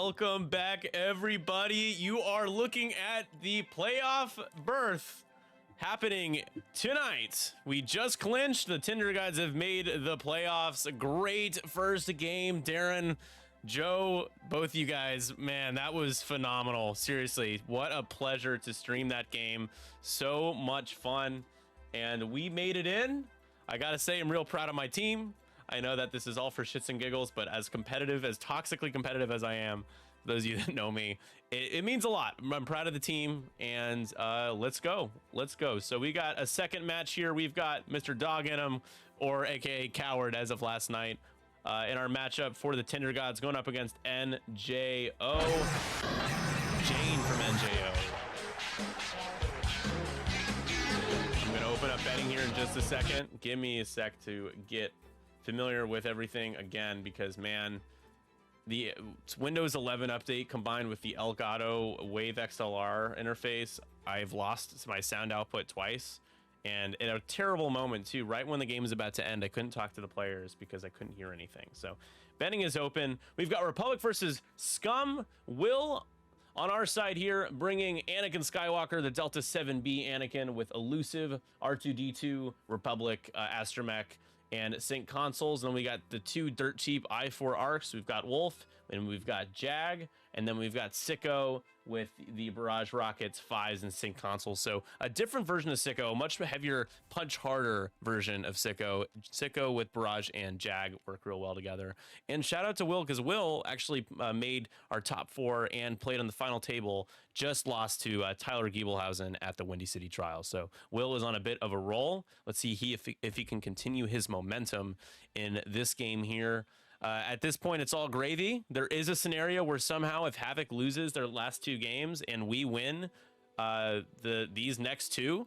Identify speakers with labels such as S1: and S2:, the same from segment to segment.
S1: Welcome back, everybody. You are looking at the playoff berth happening tonight. We just clinched. The Tinder guys have made the playoffs. Great first game. Darren, Joe, both you guys, man, that was phenomenal. Seriously, what a pleasure to stream that game. So much fun. And we made it in. I gotta say, I'm real proud of my team. I know that this is all for shits and giggles, but as competitive, as toxically competitive as I am, for those of you that know me, it means a lot. I'm proud of the team, and let's go. Let's go. So we got a second match here. We've got Mr. Dog in him, or AKA Coward as of last night, in our matchup for the Tinder Gods, going up against NJO. Jane from NJO. I'm going to open up betting here in just a second. Give me a sec to get familiar with everything again, because man, the Windows 11 update combined with the Elgato Wave XLR interface, I've lost my sound output twice, and in a terrible moment too. Right when the game is about to end, I couldn't talk to the players because I couldn't hear anything. So betting is open. We've got Republic versus Scum. Will on our side here, bringing Anakin Skywalker, the Delta 7B Anakin, with elusive R2D2 Republic Astromech and sync consoles. And then we got the two dirt cheap i4 arcs. We've got Wolf, and we've got Jag, and then we've got Sicko with the Barrage Rockets 5s and sync consoles. So a different version of Sicko, a much heavier, punch harder version of Sicko. Sicko with Barrage and Jag work real well together. And shout out to Will, because Will actually made our top 4 and played on the final table. Just lost to Tyler Giebelhausen at the Windy City Trial. So Will is on a bit of a roll. Let's see if he can continue his momentum in this game here. At this point, it's all gravy. There is a scenario where somehow if Havoc loses their last 2 games and we win these next 2,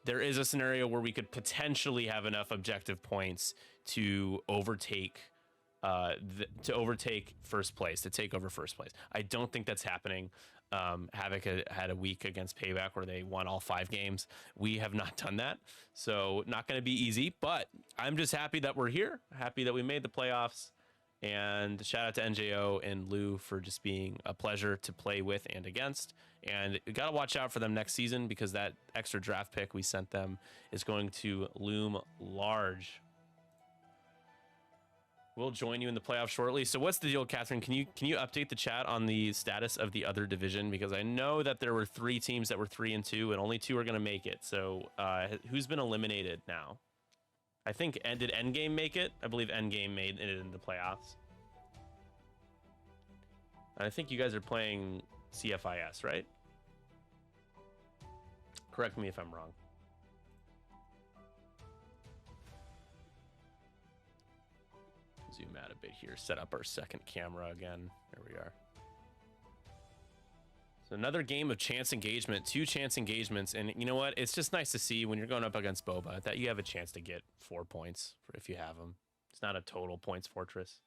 S1: there is a scenario where we could potentially have enough objective points to overtake first place, to take over first place. I don't think that's happening. Havoc had a week against Payback where they won all 5 games. We have not done that, so not going to be easy, but I'm just happy that we're here, happy that we made the playoffs. And shout out to NJO and Lou for just being a pleasure to play with and against. And you got to watch out for them next season, because that extra draft pick we sent them is going to loom large. We'll join you in the playoffs shortly. So what's the deal, Catherine? Can you update the chat on the status of the other division? Because I know that there were 3 teams that were 3 and 2, and only 2 are going to make it. So who's been eliminated now? I think, did Endgame make it? I believe Endgame made it in the playoffs. And I think you guys are playing CFIS, right? Correct me if I'm wrong. Zoom out a bit here, set up our second camera again. There we are. So another game of chance engagement, 2 chance engagements. And you know what? It's just nice to see when you're going up against Boba that you have a chance to get 4 points if you have them. It's not a total points fortress.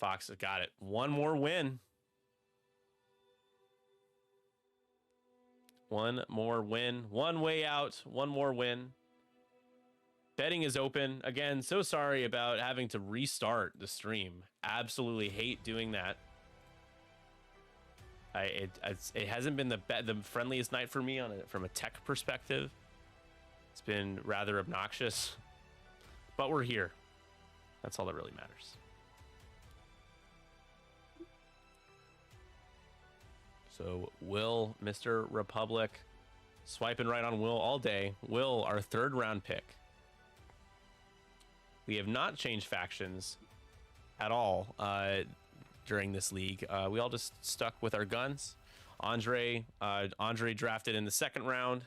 S1: Fox has got it. 1 more win. 1 more win. 1 way out. 1 more win. Betting is open. Again, so sorry about having to restart the stream. Absolutely hate doing that. It hasn't been the friendliest night for me from a tech perspective. It's been rather obnoxious, but we're here. That's all that really matters. So Will, Mr. Republic, swiping right on Will all day. Will, our 3rd round pick. We have not changed factions at all during this league. We all just stuck with our guns. Andre drafted in the 2nd round.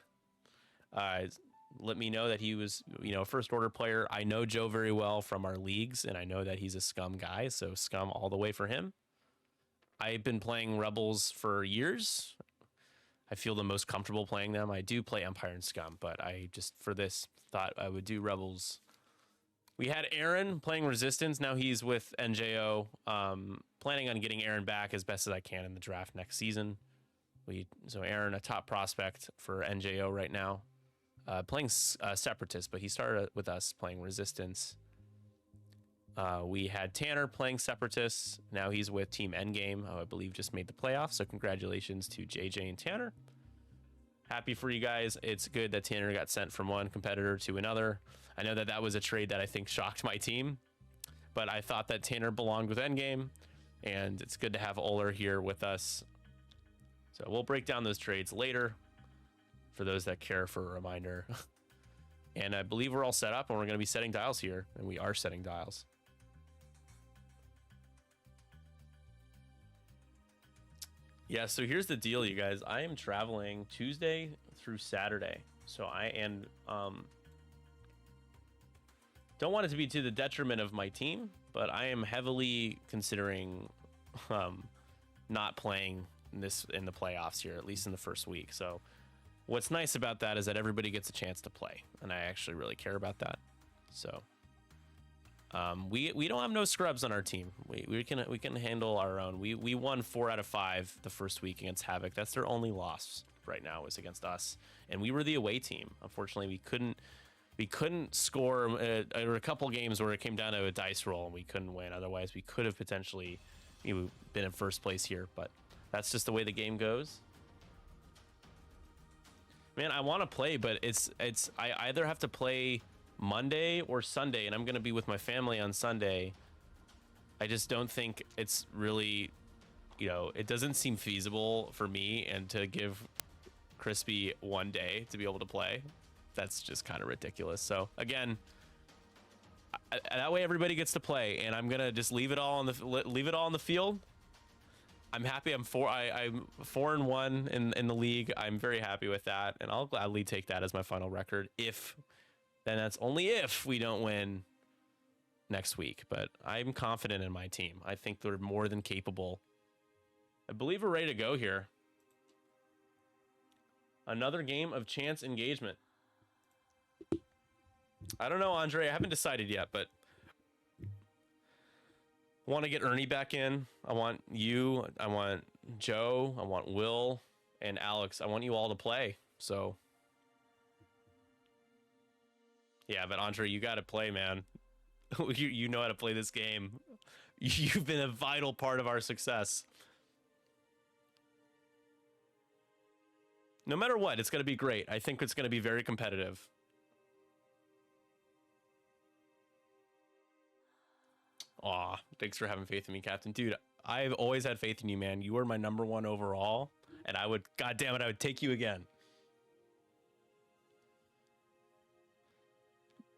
S1: Let me know that he was, a first order player. I know Joe very well from our leagues, and I know that he's a Scum guy, so Scum all the way for him. I've been playing Rebels for years. I feel the most comfortable playing them. I do play Empire and Scum, but I just, for this, thought I would do Rebels. We had Aaron playing Resistance. Now he's with NJO. Planning on getting Aaron back as best as I can in the draft next season. So Aaron, a top prospect for NJO right now. Playing Separatist, but he started with us playing Resistance. We had Tanner playing Separatists. Now he's with Team Endgame, who I believe just made the playoffs. So congratulations to JJ and Tanner. Happy for you guys. It's good that Tanner got sent from one competitor to another. I know that that was a trade that I think shocked my team, but I thought that Tanner belonged with Endgame, and it's good to have Oler here with us. So we'll break down those trades later for those that care for a reminder. And I believe we're all set up, and we're going to be setting dials here, and we are setting dials. Yeah, so here's the deal, you guys. I am traveling Tuesday through Saturday. So don't want it to be to the detriment of my team, but I am heavily considering not playing this in the playoffs here, at least in the first week. So what's nice about that is that everybody gets a chance to play, and I actually really care about that. So we don't have no scrubs on our team. We can handle our own. We won 4 out of 5 the first week against Havoc. That's their only loss right now, is against us, and we were the away team. Unfortunately, we couldn't score. There were a couple games where it came down to a dice roll and we couldn't win. Otherwise, we could have potentially been in first place here, but that's just the way the game goes. Man, I want to play, but I either have to play Monday or Sunday, and I'm going to be with my family on Sunday. I just don't think it's really, it doesn't seem feasible for me and to give Crispy one day to be able to play. That's just kind of ridiculous. So again, that way everybody gets to play, and I'm going to just leave it all on the field. I'm happy. I'm 4-1 in the league. I'm very happy with that, and I'll gladly take that as my final record. Then that's only if we don't win next week. But I'm confident in my team. I think they're more than capable. I believe we're ready to go here. Another game of chance engagement. I don't know, Andre. I haven't decided yet, but I want to get Ernie back in. I want you. I want Joe. I want Will and Alex. I want you all to play. So, yeah, but Andre, you got to play, man. You know how to play this game. You've been a vital part of our success. No matter what, it's going to be great. I think it's going to be very competitive. Aw, thanks for having faith in me, Captain. Dude, I've always had faith in you, man. You were my #1 overall, and I would take you again.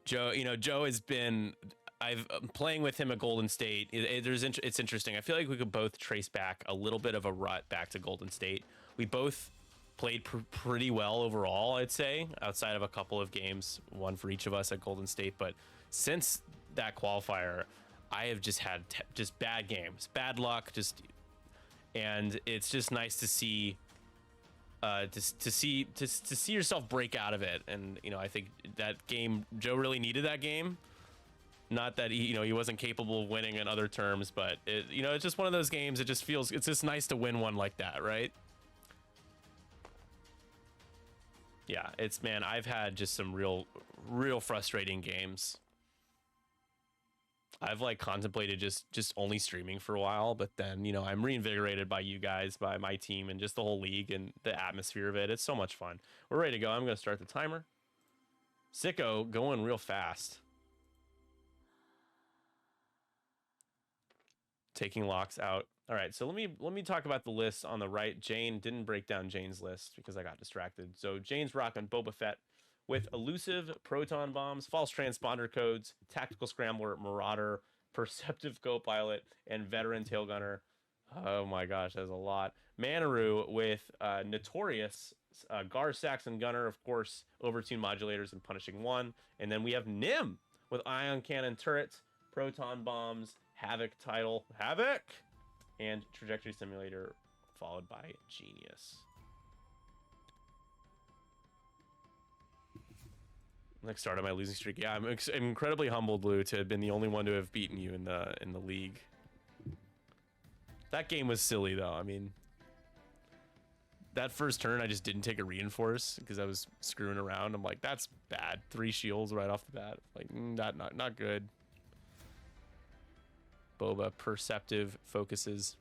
S1: Joe, Joe has been, I'm playing with him at Golden State. It's interesting. I feel like we could both trace back a little bit of a rut back to Golden State. We both played pretty well overall, I'd say, outside of a couple of games, one for each of us at Golden State. But since that qualifier, I have just had just bad games, bad luck, and it's just nice to see, to see yourself break out of it. And I think that game, Joe really needed that game. Not that he wasn't capable of winning in other terms, but it's just one of those games. It's just nice to win one like that, right? Yeah, man, I've had just some real frustrating games. I've contemplated just only streaming for a while, but then, I'm reinvigorated by you guys, by my team, and just the whole league and the atmosphere of it. It's so much fun. We're ready to go. I'm going to start the timer. Sicko going real fast. Taking locks out. All right, so let me talk about the list on the right. Jane didn't break down Jane's list because I got distracted. So Jane's rocking Boba Fett with elusive proton bombs, false transponder codes, tactical scrambler, marauder, perceptive co-pilot, and veteran tail gunner. Oh my gosh, that's a lot. Manaru with notorious Gar Saxon gunner, of course, overtune modulators and punishing one. And then we have Nim with ion cannon turrets, proton bombs, Havoc title, Havoc, and trajectory simulator, followed by Genius. Next start of my losing streak. Yeah, I'm incredibly humbled, Lou, to have been the only one to have beaten you in the league. That game was silly, though. I mean, that first turn, I just didn't take a reinforce because I was screwing around. I'm like, that's bad. 3 shields right off the bat. Like, not good. Boba perceptive focuses.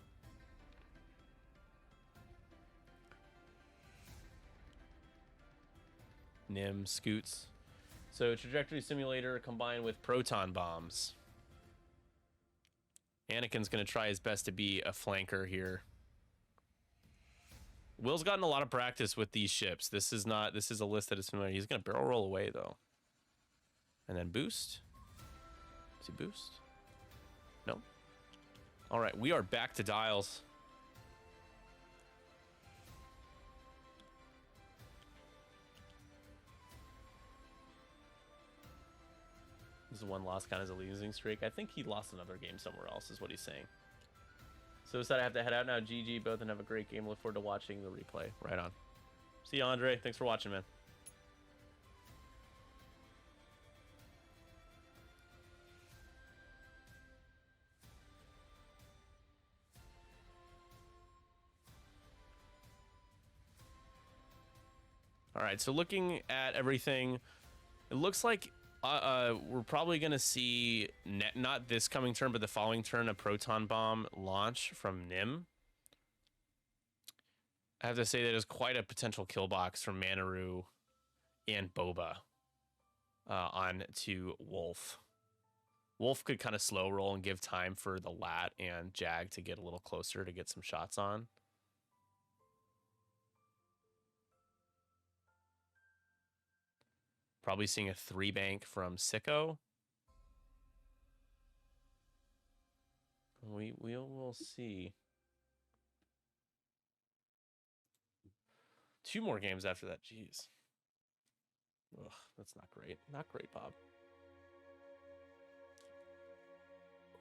S1: Nim scoots. So trajectory simulator combined with proton bombs. Anakin's going to try his best to be a flanker here. Will's gotten a lot of practice with these ships. This is a list that is familiar. He's going to barrel roll away though. And then boost. Does he boost? No. All right, we are back to dials. This is one loss kind of as a losing streak. I think he lost another game somewhere else is what he's saying. So I have to head out now. GG, both, and have a great game. Look forward to watching the replay. Right on. See you, Andre. Thanks for watching, man. All right, so looking at everything, it looks like we're probably going to see, not this coming turn, but the following turn, a proton bomb launch from Nim. I have to say that is quite a potential kill box from Manaru and Boba on to Wolf. Wolf could kind of slow roll and give time for the Lat and Jag to get a little closer to get some shots on. Probably seeing a 3-bank from Sicko. We'll see. 2 more games after that. Jeez. Ugh, that's not great. Not great, Bob.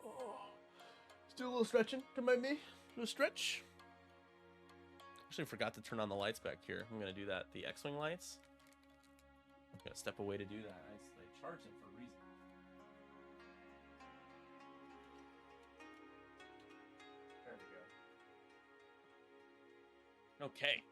S1: Oh, let's do a little stretching. Come by me. Do a stretch. Actually forgot to turn on the lights back here. I'm going to do that. The X-Wing lights. I'm going to step away to do that. I charged them for a reason. There we go. Okay.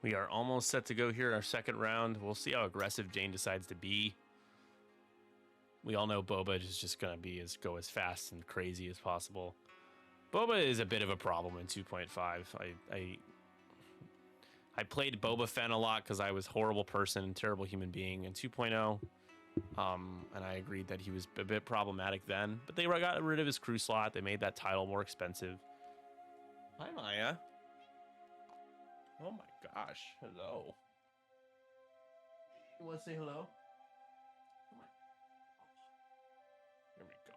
S1: We are almost set to go here in our second round. We'll see how aggressive Jane decides to be. We all know Boba is just going to go as fast and crazy as possible. Boba is a bit of a problem in 2.5. I played Boba Fett a lot because I was a horrible person and terrible human being in 2.0. And I agreed that he was a bit problematic then. But they got rid of his crew slot. They made that title more expensive. Hi, Maya. Oh my gosh, hello. You want to say hello? Come on. Here we go.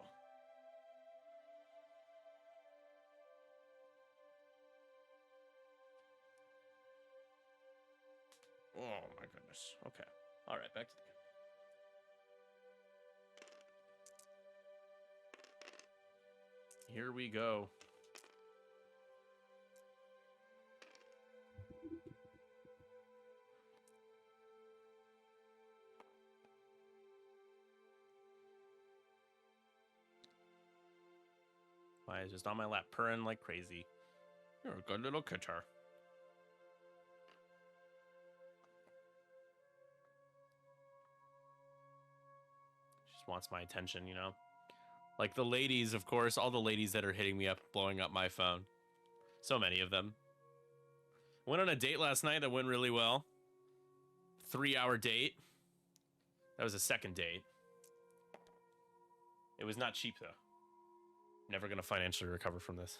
S1: Oh my goodness. Okay. All right, back to the game. Here we go. Maya's just on my lap, purring like crazy. You're a good little kitten. She just wants my attention, you know? Like the ladies, of course, all the ladies that are hitting me up, blowing up my phone. So many of them. Went on a date last night that went really well. 3-hour date. That was a second date. It was not cheap, though. Never going to financially recover from this.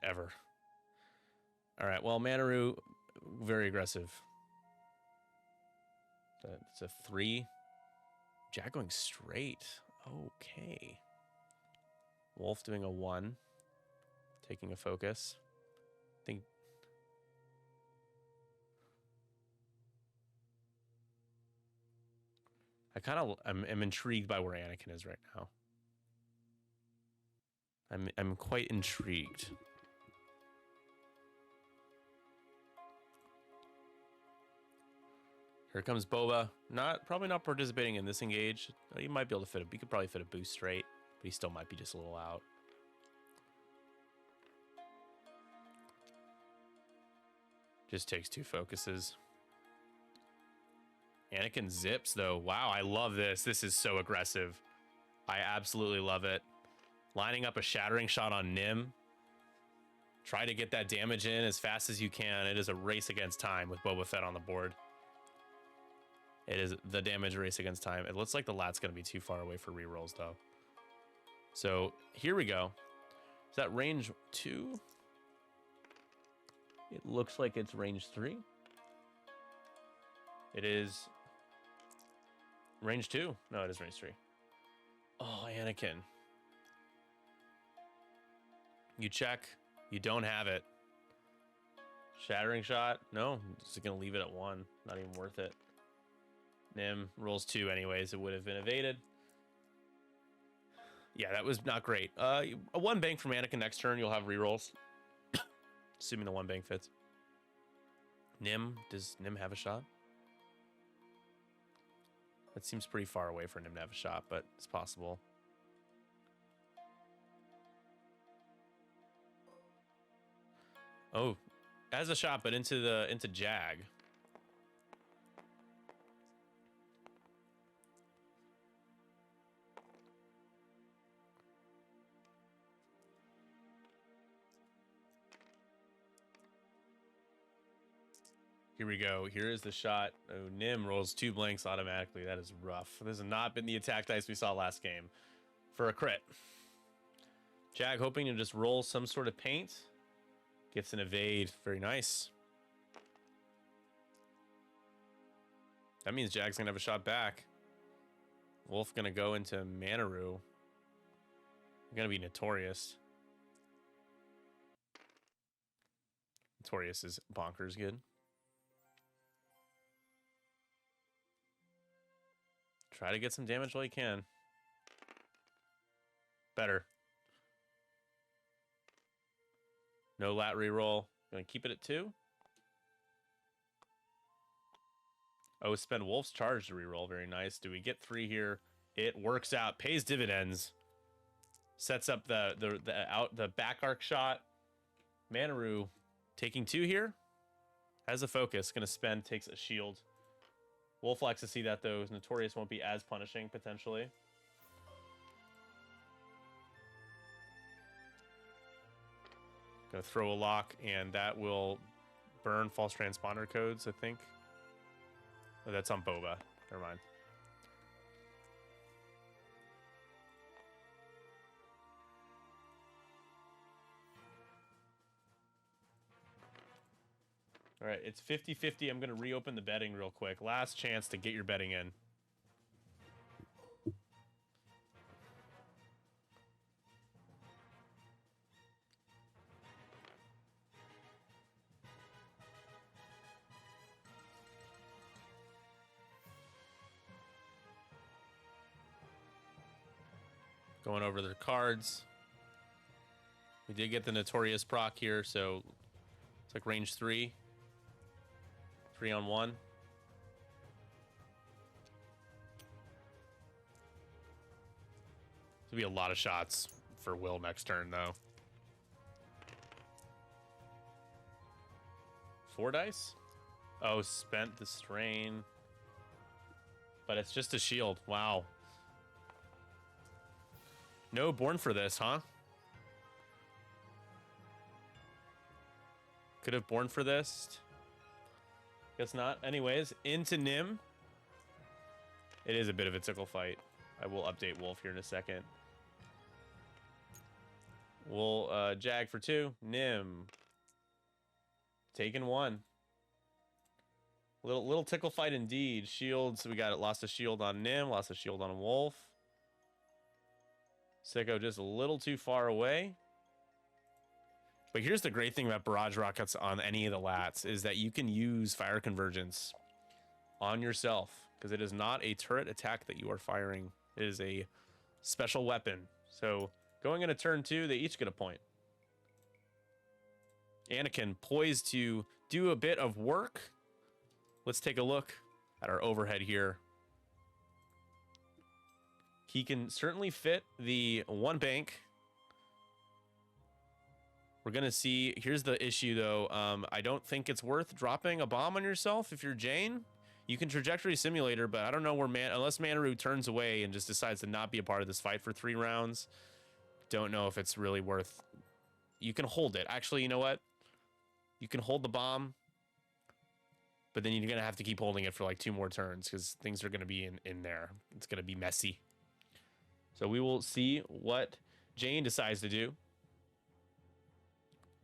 S1: Ever. All right, well, Manaru, very aggressive. It's a 3. Jag going straight. Okay. Wolf doing a 1. Taking a focus. I think... I'm intrigued by where Anakin is right now. I'm quite intrigued. Here comes Boba. Probably not participating in this engage. He might be able to fit he could probably fit a boost straight, but he still might be just a little out. Just takes 2 focuses. Anakin zips though. Wow, I love this. This is so aggressive. I absolutely love it. Lining up a shattering shot on Nim. Try to get that damage in as fast as you can. It is a race against time with Boba Fett on the board. It is the damage race against time. It looks like the lat's going to be too far away for rerolls, though. So here we go. Is that range 2? It looks like it's range 3. It is range 2. No, it is range 3. Oh, Anakin. You check. You don't have it. Shattering shot. No, just going to leave it at 1. Not even worth it. Nim rolls 2 anyways. It would have been evaded. Yeah, that was not great. A 1 bank from Anakin next turn. You'll have rerolls. Assuming the 1 bank fits. Nim. Does Nim have a shot? That seems pretty far away for Nim to have a shot, but it's possible. Oh, has a shot, but into Jag. Here we go. Here is the shot. Oh, Nim rolls 2 blanks automatically. That is rough. This has not been the attack dice we saw last game for a crit. Jag hoping to just roll some sort of paint. Gets an evade. Very nice. That means Jag's going to have a shot back. Wolf going to go into Manaru. Going to be Notorious. Notorious is bonkers good. Try to get some damage while you can. Better. No lat reroll. Gonna keep it at 2. Oh, spend Wolf's Charge to reroll. Very nice. Do we get 3 here? It works out. Pays dividends. Sets up the back arc shot. Manaru taking 2 here. Has a focus. Gonna spend. Takes a shield. Wolf likes to see that, though. Notorious won't be as punishing, potentially. Gonna throw a lock, and that will burn false transponder codes, I think. Oh, that's on Boba. Never mind. All right, it's 50-50. I'm going to reopen the betting real quick. Last chance to get your betting in. Going over their cards. We did get the Notorious proc here, so it's like range 3. 3 on 1. There'll be a lot of shots for Will next turn, though. 4 dice? Oh, spent the strain. But it's just a shield. Wow. No born for this, huh? Could have born for this. Guess not. Anyways, into Nim. It is a bit of a tickle fight. I will update Wolf here in a second. We'll Jag for 2. Nim. Taking 1. Little tickle fight indeed. Shields. We got it. Lost a shield on Nim. Lost a shield on Wolf. Sicko just a little too far away. But here's the great thing about barrage rockets on any of the lats is that you can use fire convergence on yourself because it is not a turret attack that you are firing. It is a special weapon. So going into turn 2, they each get a point. Anakin poised to do a bit of work. Let's take a look. at our overhead here. He can certainly fit the one bank. We're going to see. Here's the issue, though. I don't think it's worth dropping a bomb on yourself if you're Jane. You can trajectory simulator, but I don't know where unless Manaru turns away and just decides to not be a part of this fight for 3 rounds. Don't know if it's really worth. You can hold it. Actually, you know what? You can hold the bomb, but then you're going to have to keep holding it for like 2 more turns because things are going to be in there. It's going to be messy. So we will see what Jane decides to do.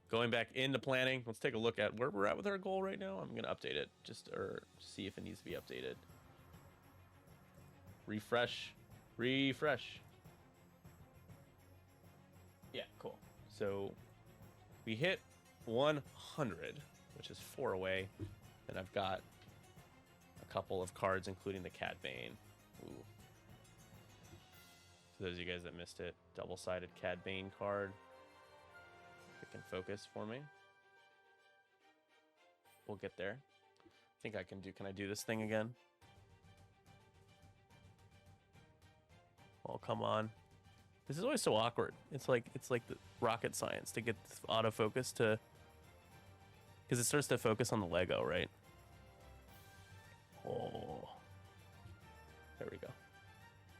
S1: Going back into planning, let's take a look at where we're at with our goal right now. I'm going to update it or see if it needs to be updated. Refresh. Yeah, cool. So we hit 100, which is 4 away. And I've got a couple of cards, including the Cad Bane. Ooh. For those of you guys that missed it, double-sided Cad Bane card. If it can focus for me. We'll get there. I think I can do. Can I do this thing again? Oh, come on. This is always so awkward. It's like the rocket science to get this autofocus to, because it starts to focus on the Lego, right? Oh. There we go.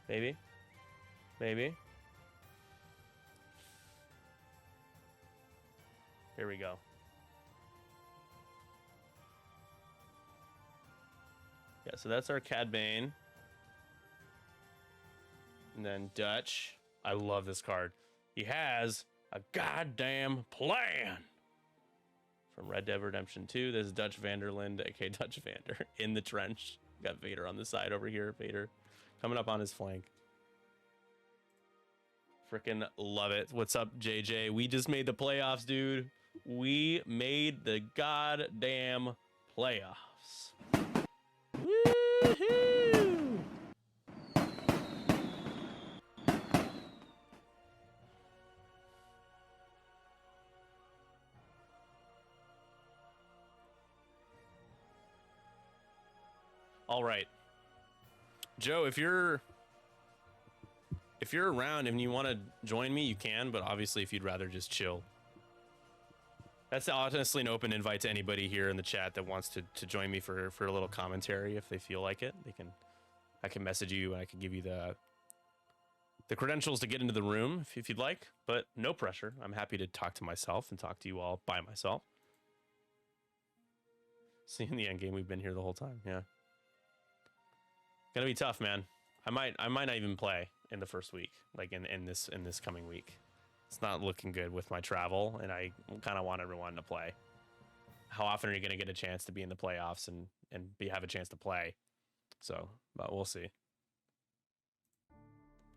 S1: Maybe. Here we go. Yeah, so that's our Cad Bane. And then Dutch. I love this card. He has a goddamn plan. From Red Dead Redemption 2, this is Dutch Vanderland, aka Dutch Vander, in the trench. Got Vader on the side over here. Vader coming up on his flank. Freaking love it. What's up, JJ? We just made the playoffs, dude. We made the goddamn playoffs. Woohoo! All right, Joe, if you're around and you want to join me, you can, but obviously if you'd rather just chill. That's honestly an open invite to anybody here in the chat that wants to join me for a little commentary if they feel like it. I can message you and I can give you the credentials to get into the room if you'd like, but no pressure. I'm happy to talk to myself and talk to you all by myself. See, in the end game, we've been here the whole time. Yeah. Gonna be tough, man. I might not even play in the first week, like in this coming week. It's not looking good with my travel, and I kind of want everyone to play. How often are you gonna get a chance to be in the playoffs and have a chance to play? So, but we'll see.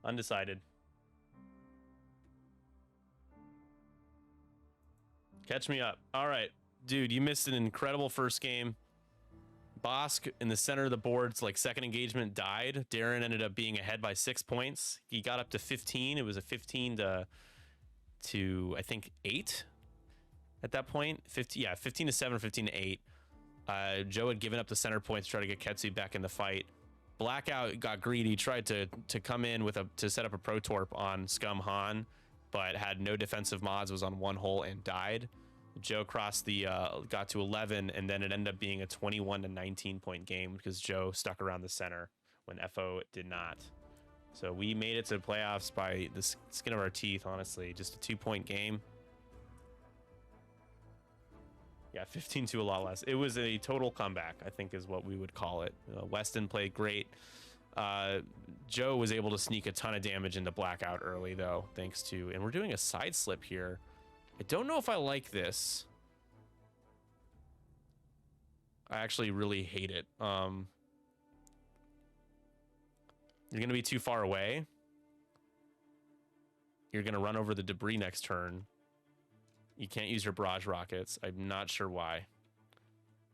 S1: Undecided. Catch me up. All right, dude, you missed an incredible first game. Bosk in the center of the board's like second engagement died. Darren ended up being ahead by 6 points. He got up to 15. It was a 15 to I think 8 at that point. 15 to 7 or 15 to 8. Joe had given up the center point to try to get Ketsu back in the fight. Blackout got greedy, tried to come in to set up a Pro Torp on Scum Han, but had no defensive mods, was on 1 hole and died. Joe crossed got to 11, and then it ended up being a 21 to 19 point game because Joe stuck around the center when FO did not. So we made it to the playoffs by the skin of our teeth, honestly. Just a 2-point game. Yeah, 15 to a lot less. It was a total comeback, I think is what we would call it. Weston played great. Joe was able to sneak a ton of damage into Blackout early, though, thanks to... And we're doing a side slip here. I don't know if I like this. I actually really hate it. You're going to be too far away. You're going to run over the debris next turn. You can't use your barrage rockets. I'm not sure why.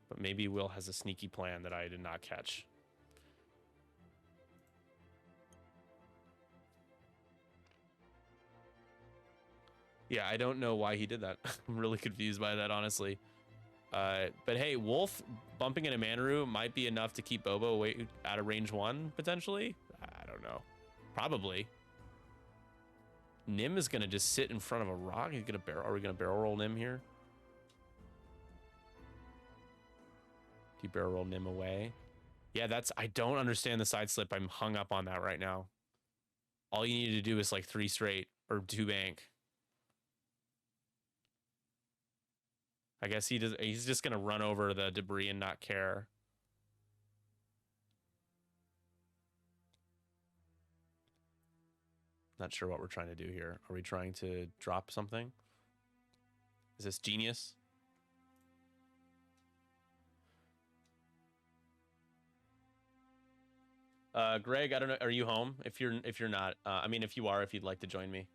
S1: But maybe Will has a sneaky plan that I did not catch. Yeah, I don't know why he did that. I'm really confused by that, honestly. But hey, Wolf bumping into Manaru might be enough to keep Bobo away out of range 1, potentially. I don't know. Probably. Nim is going to just sit in front of a rock. He's gonna barrel. Are we going to barrel roll Nim here? Do you barrel roll Nim away? Yeah, that's... I don't understand the side slip. I'm hung up on that right now. All you need to do is like 3 straight or 2 bank. I guess he's just going to run over the debris and not care. Not sure what we're trying to do here. Are we trying to drop something? Is this genius? Greg, I don't know. Are you home? If you're not, I mean, if you are, if you'd like to join me.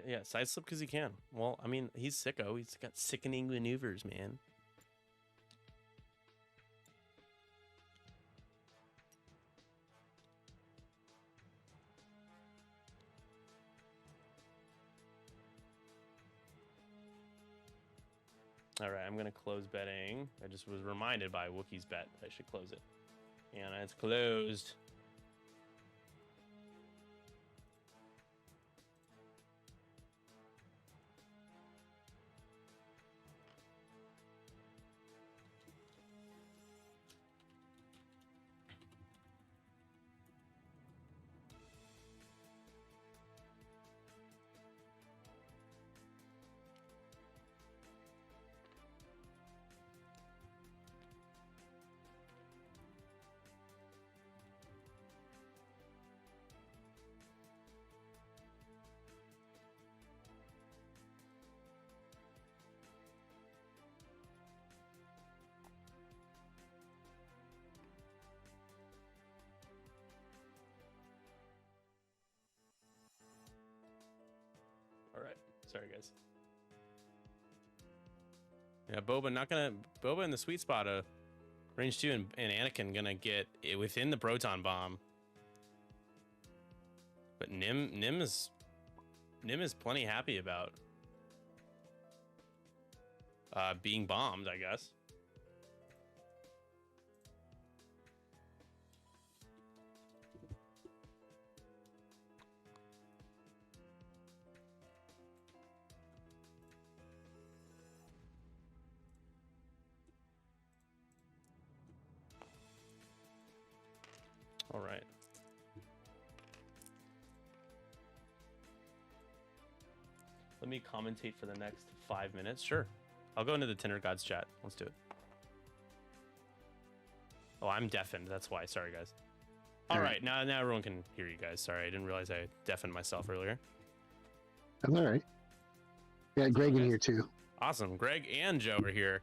S1: Yeah, side slip because he can. Well, I mean, he's sicko. He's got sickening maneuvers, man. All right, I'm going to close betting. I just was reminded by Wookiee's bet that I should close it. And it's closed. All right. Sorry, guys. Yeah, Boba in the sweet spot of range 2 and Anakin gonna get it within the proton bomb. But Nim is plenty happy about being bombed, I guess. All right. Let me commentate for the next 5 minutes. Sure. I'll go into the Tinder Gods chat. Let's do it. Oh, I'm deafened. That's why. Sorry, guys. All right. Now everyone can hear you guys. Sorry, I didn't realize I deafened myself earlier.
S2: That's all right. Yeah, Greg in here too.
S1: Awesome. Greg and Joe are here.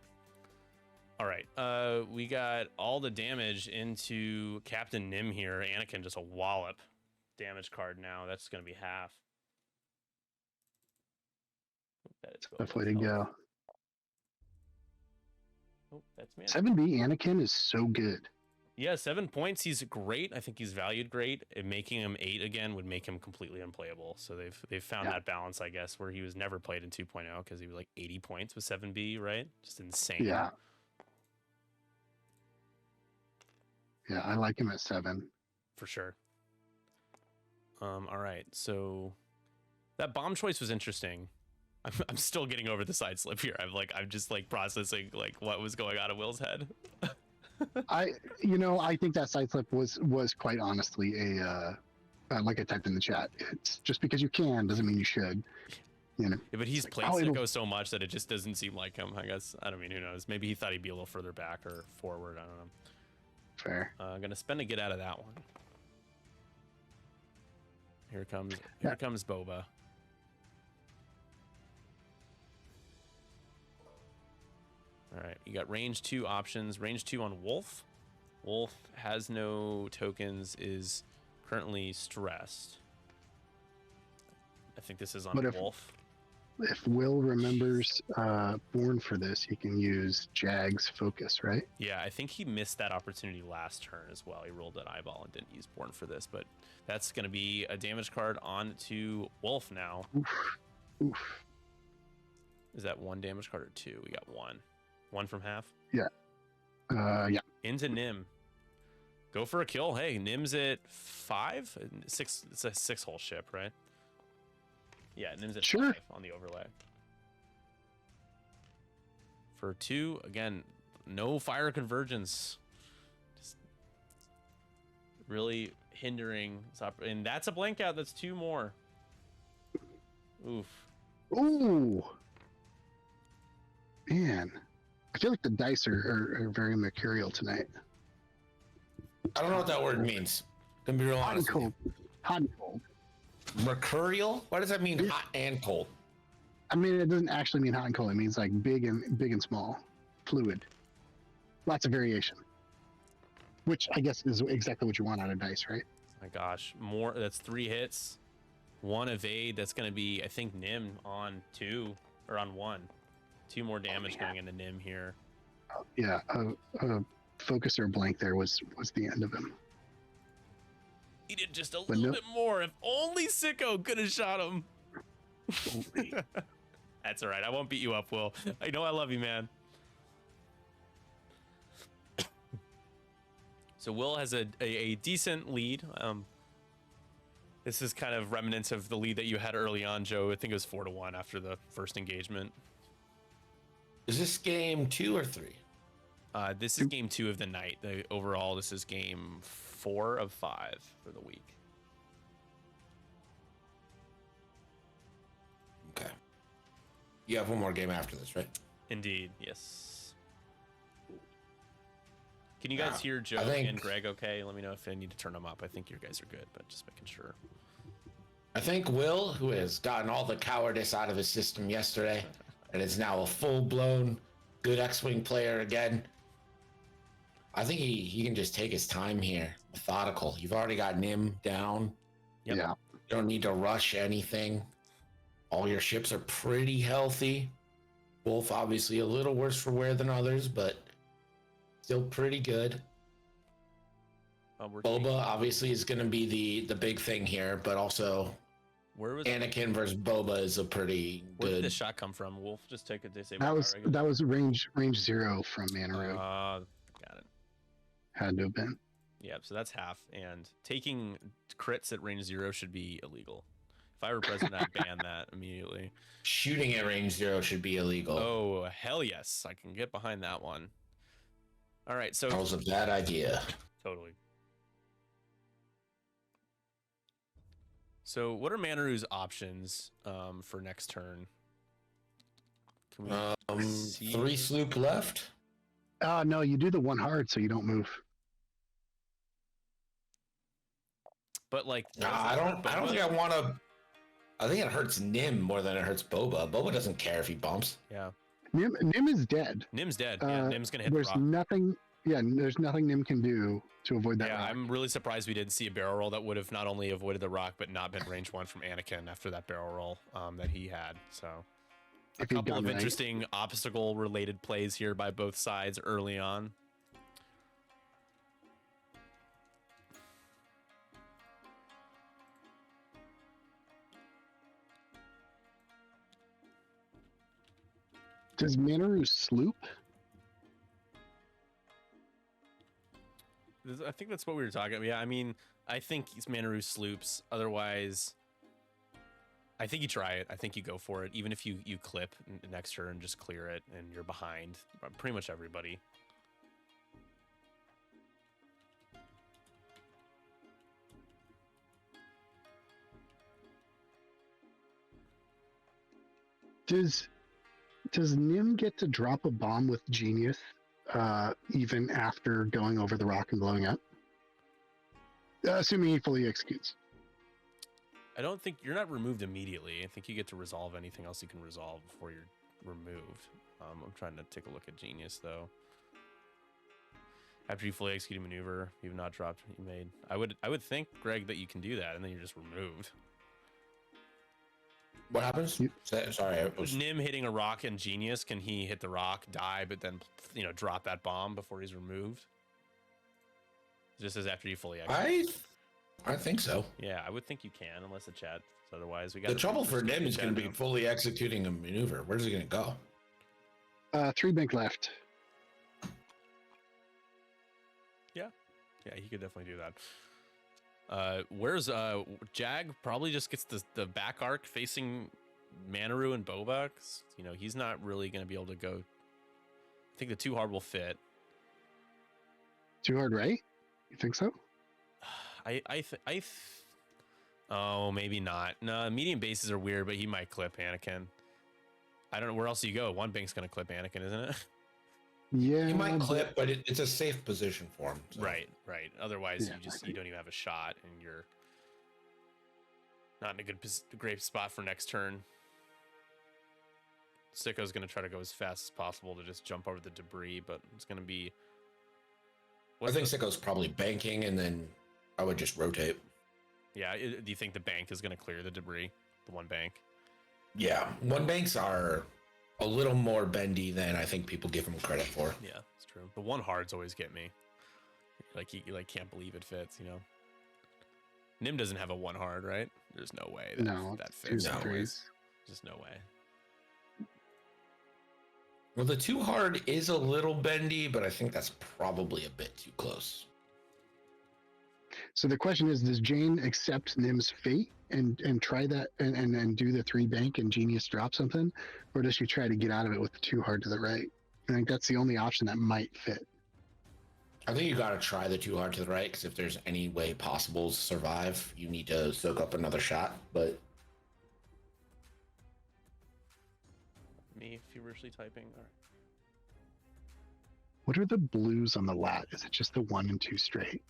S1: All right. We got all the damage into Captain Nim here. Anakin just a wallop damage card now. That's going to be half.
S2: Tough way to go.
S1: Oh, that's me.
S2: 7B Anakin is so good.
S1: Yeah, 7 points. He's great. I think he's valued great. And making him 8 again would make him completely unplayable. So they've found that balance, I guess, where he was never played in 2.0 because he was like 80 points with 7B, right? Just insane.
S2: Yeah. Yeah, I like him at 7.
S1: For sure. All right. So that bomb choice was interesting. I'm still getting over the side slip here. I'm just like processing like what was going on in Will's head.
S2: I think that side slip was quite honestly a like I typed in the chat. It's just because you can doesn't mean you should. you know.
S1: Yeah, but he's played
S2: oh, it'll-
S1: Sicko so much that it just doesn't seem like him. I guess I don't mean who knows. Maybe he thought he'd be a little further back or forward. I don't know.
S2: Fair.
S1: Gonna spend to get out of that one. Here comes Boba. All right, you got range 2 options. Range 2 on Wolf. Wolf has no tokens, is currently stressed. I think this is on
S2: But
S1: Wolf.
S2: If Will remembers Born for this, he can use Jag's focus, right?
S1: Yeah, I think he missed that opportunity last turn as well. He rolled an eyeball and didn't use Born for this, but that's going to be a damage card on to Wolf now.
S2: Oof. Oof.
S1: Is that 1 damage card or 2? We got 1. 1 from half?
S2: Yeah. Yeah.
S1: Into Nim. Go for a kill. Hey, Nim's at 5? 6. It's a 6-hole ship, right? Yeah, Nim's at 5 on the overlay. For 2, again, no fire convergence. Just really hindering. And that's a blank out. That's 2 more. Oof.
S2: Ooh. Man. I feel like the dice are very mercurial tonight.
S3: I don't know what that word means. Gonna be real
S2: Hot and
S3: honest.
S2: cold. Hot and cold.
S3: Mercurial? What does that mean? Hot and cold.
S2: I mean, it doesn't actually mean hot and cold. It means like big and small, fluid, lots of variation. Which I guess is exactly what you want out of dice, right?
S1: My gosh, more. That's 3 hits, 1 evade. That's going to be, I think, Nim on 2 or on 1. 2 more damage going into Nim here.
S2: Yeah, a focus or blank there was the end of him.
S1: He did just a little bit more. If only Sicko could have shot him. That's all right. I won't beat you up, Will. I know I love you, man. So Will has a decent lead. This is kind of remnants of the lead that you had early on, Joe. I think it was 4-1 after the first engagement.
S3: Is this game 2 or 3?
S1: This is game 2 of the night. Overall, this is game 4 of 5 for the week.
S3: Okay. You have one more game after this, right?
S1: Indeed, yes. Can you guys hear Joe and Greg okay? Let me know if I need to turn them up. I think you guys are good, but just making sure.
S3: I think Will, who has gotten all the cowardice out of his system yesterday, and is now a full-blown good X-Wing player again, I think he can just take his time here. Methodical. You've already got Nim down.
S1: Yep.
S2: Yeah.
S3: You don't need to rush anything. All your ships are pretty healthy. Wolf obviously a little worse for wear than others, but still pretty good. Boba obviously is going to be the big thing here, but also
S1: where was
S3: Anakin versus Boba is a pretty
S1: Where
S3: good.
S1: did the shot come from? Wolf, just take a disable.
S2: That was range 0 from Manaru.
S1: Got it.
S2: Had to have been.
S1: Yeah, so that's half. And taking crits at range 0 should be illegal. If I were president, I'd ban that immediately.
S3: Shooting at range 0 should be illegal.
S1: Oh, hell yes. I can get behind that one. All right, so...
S3: That was a bad idea.
S1: Totally. So what are Manaru's options for next turn? Can we see?
S3: 3 sloop left.
S2: No, you do the 1 hard so you don't move.
S1: But like,
S3: I don't think I want to. I think it hurts Nim more than it hurts Boba. Boba doesn't care if he bumps.
S1: Yeah.
S2: Nim is dead.
S1: Nim's dead. Yeah, Nim's gonna hit
S2: there's
S1: the rock.
S2: nothing. Yeah, there's nothing Nim can do to avoid that.
S1: Yeah,
S2: rock.
S1: I'm really surprised we didn't see a barrel roll that would have not only avoided the rock, but not been range 1 from Anakin after that barrel roll that he had. So a couple of interesting obstacle-related plays here by both sides early on.
S2: Does Manaru sloop?
S1: I think that's what we were talking about. Yeah, I mean, I think Manaru sloops. Otherwise, I think you try it. I think you go for it. Even if you clip next turn and just clear it and you're behind pretty much everybody.
S2: Does Nim get to drop a bomb with Genius even after going over the rock and blowing up? Assuming he fully executes.
S1: I don't think you're not removed immediately. I think you get to resolve anything else you can resolve before you're removed. I'm trying to take a look at Genius though. After you fully execute a maneuver, you've not dropped what you made. I would think, Greg, that you can do that, and then you're just removed.
S3: What happens? Sorry, I was...
S1: Nim hitting a rock and Genius, can he hit the rock, die, but then drop that bomb before he's removed? Just as after you fully execute.
S3: I think so.
S1: Yeah, I would think you can, unless the chat. Otherwise, we got
S3: the trouble for Nim is going to be fully executing a maneuver. Where's he going to
S2: go? 3 bank left.
S1: Yeah, he could definitely do that. Where's Jag? Probably just gets the back arc facing Manaru and Boba. He's not really going to be able to go. I think the 2 hard will fit.
S2: 2 hard, right? You think so?
S1: Oh, maybe not. No, medium bases are weird, but he might clip Anakin. I don't know where else you go. 1 bank's going to clip Anakin, isn't it?
S2: Yeah,
S3: he might clip, but it's a safe position for him. So.
S1: Right. Otherwise, you don't even have a shot, and you're not in a great spot for next turn. Sicko's going to try to go as fast as possible to just jump over the debris, but it's going to be.
S3: I think Sicko's probably banking, and then I would just rotate.
S1: Yeah. Do you think the bank is going to clear the debris? The 1 bank?
S3: Yeah, 1 banks are a little more bendy than I think people give them credit for.
S1: Yeah, it's true. The 1 hards always get me. You can't believe it fits, Nim doesn't have a 1 hard, right? There's no way that fits.
S2: No.
S1: Just no way.
S3: Well, the 2 hard is a little bendy, but I think that's probably a bit too close.
S2: So the question is, does Jane accept Nim's fate and try that and do the 3 bank and Genius drop something? Or does she try to get out of it with the 2 hard to the right? I think that's the only option that might fit.
S3: I think you got to try the 2 hard to the right, because if there's any way possible to survive, you need to soak up another shot. But
S1: Me feverishly typing. All right.
S2: What are the blues on the lat? Is it just the 1 and 2 straight?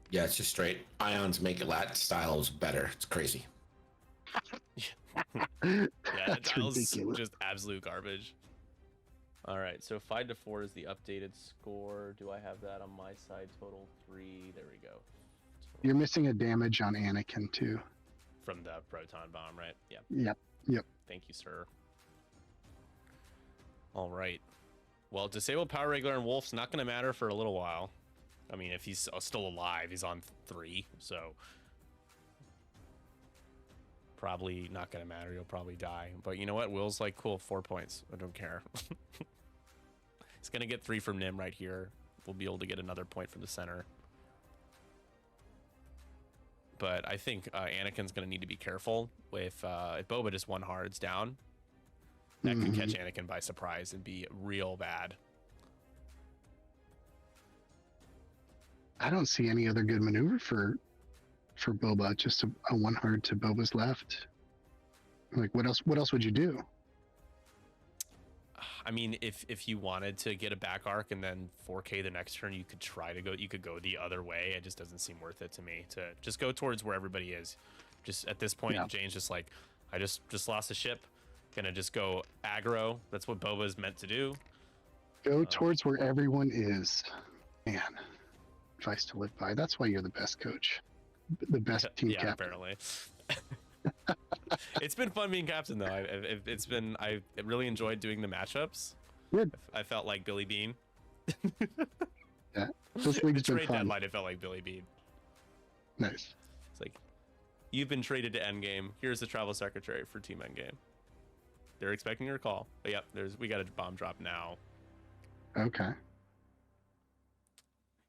S3: yeah, it's just straight. Ions make lat styles better. It's crazy.
S1: Yeah,
S2: That's
S1: that was
S2: ridiculous.
S1: just absolute garbage. All right, so 5-4 is the updated score. Do I have that on my side? Total 3. There we go.
S2: You're missing a damage on Anakin too.
S1: From the proton bomb, right? Yeah.
S2: Yep.
S1: Thank you, sir. All right. Well, disabled power regular and Wolf's not going to matter for a little while. I mean, if he's still alive, he's on 3, so probably not going to matter. He'll probably die. But you know what? Will's like, cool, 4 points. I don't care. He's going to get 3 from Nim right here. We'll be able to get another point from the center. But I think Anakin's going to need to be careful if Boba just 1 hards down. That could catch Anakin by surprise and be real bad.
S2: I don't see any other good maneuver for Boba. Just a 1 hard to Boba's left. Like, what else would you do?
S1: I mean, if you wanted to get a back arc and then 4K the next turn, you could go the other way. It just doesn't seem worth it to me to just go towards where everybody is. Just at this point, Jane's just like, I just lost a ship. Gonna just go aggro. That's what Boba is meant to do.
S2: Go towards where everyone is. Man, advice to live by. That's why you're the best coach, the best team captain.
S1: Apparently. It's been fun being captain though. I really enjoyed doing the matchups.
S2: Good.
S1: I felt like Billy Bean.
S2: Yeah, this
S1: The
S2: league's been
S1: trade
S2: fun.
S1: deadline, it felt like Billy Bean.
S2: Nice.
S1: It's like, you've been traded to Endgame. Here's the travel secretary for Team Endgame. They're expecting your call. But yep, we got a bomb drop now.
S2: Okay.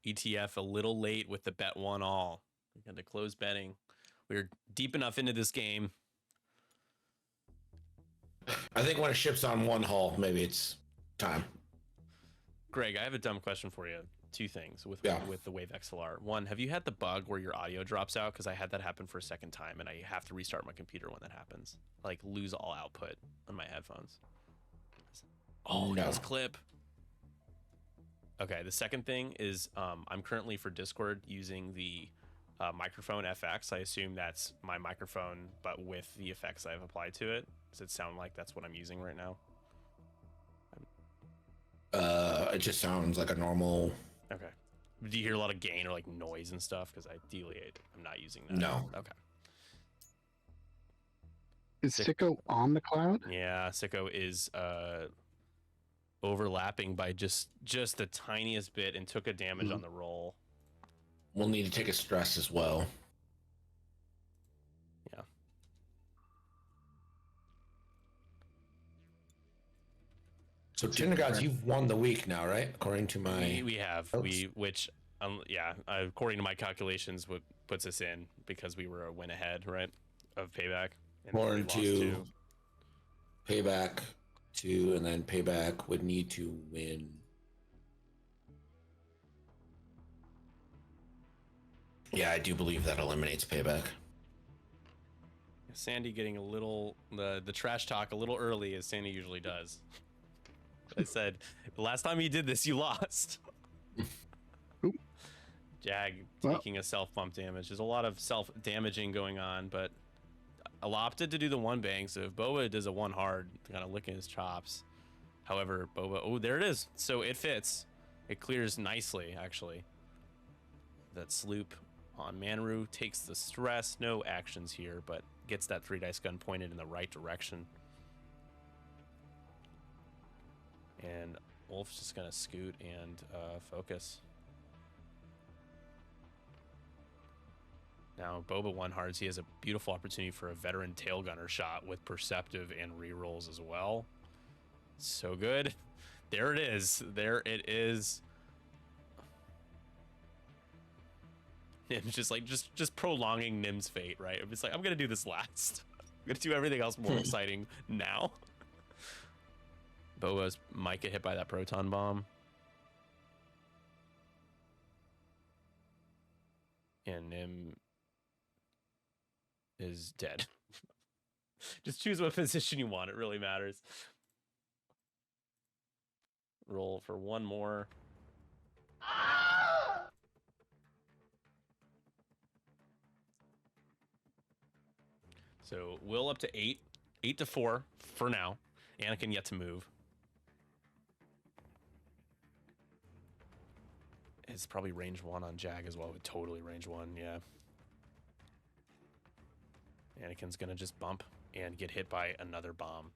S1: ETF a little late with the bet 1 all. We got to close betting. We're deep enough into this game.
S3: I think when a ship's on 1 hull, maybe it's time.
S1: Greg, I have a dumb question for you. two things with
S3: Yeah.
S1: with the Wave XLR. One, have you had the bug where your audio drops out? Because I had that happen for a second time, and I have to restart my computer when that happens. Like lose all output on my headphones. Oh,
S3: No.
S1: nice clip. Okay, the second thing is I'm currently for Discord using the microphone FX. I assume that's my microphone, but with the effects I've applied to it. Does it sound like that's what I'm using right now?
S3: It just sounds like a normal.
S1: Okay. Do you hear a lot of gain or like noise and stuff? Because ideally, I'm not using that.
S3: No.
S1: Okay.
S2: Is Sicko on the cloud?
S1: Yeah, Sicko is overlapping by just the tiniest bit and took a damage on the roll.
S3: We'll need to take a stress as well.
S1: Yeah.
S3: So Tinder gods, you've won the week now, right? According to my.
S1: We have
S3: Oops.
S1: which yeah, according to my calculations, what puts us in because we were a win ahead, right, of payback. And we
S3: According
S1: lost
S3: to
S1: two.
S3: payback 2, and then payback would need to win. Yeah, I do believe that eliminates payback.
S1: Sandy getting a little the trash talk a little early, as Sandy usually does. I said the last time you did this, you lost.
S2: Oop.
S1: Jag
S2: Well.
S1: taking a self bump damage. There's a lot of self damaging going on, but I opted to do the one bang. So if Boba does a one hard, kind of licking his chops. However, Boba, oh, there it is. So it fits. It clears nicely, actually. That sloop on Manru takes the stress. No actions here, but gets that 3 dice gun pointed in the right direction. And Wolf's just gonna scoot and focus. Now Boba one hards. He has a beautiful opportunity for a veteran tail gunner shot with perceptive and rerolls as well. So good. There it is. There it is. Nim's just like just prolonging Nim's fate, right? I'm just like, I'm gonna do this last. I'm gonna do everything else more exciting now. Boba's might get hit by that proton bomb. And Nim is dead. Just choose what position you want. It really matters. Roll for one more. So Will up to 8. 8 to 4 for now. Anakin yet to move. It's probably range 1 on Jag as well. Totally range 1, yeah. Anakin's gonna just bump and get hit by another bomb.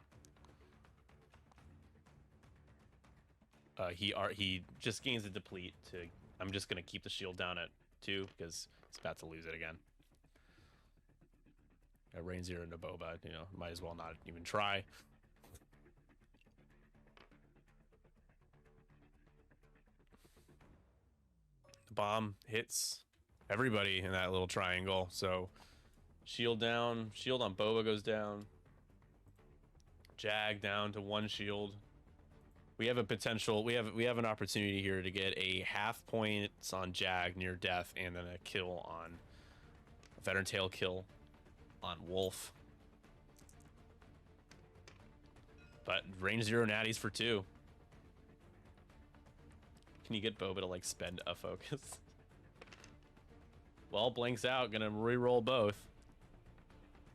S1: He just gains a deplete to. I'm just gonna keep the shield down at 2 because he's about to lose it again. Range 0 into Boba, you know, might as well not even try. The bomb hits everybody in that little triangle, so shield down, shield on Boba goes down. Jag down to 1 shield. We have a potential, we have an opportunity here to get a half points on Jag near death and then a kill on a veteran tail kill on Wolf. But range 0 natties for 2. Can you get Boba to like spend a focus? Well, blanks out, gonna re-roll both.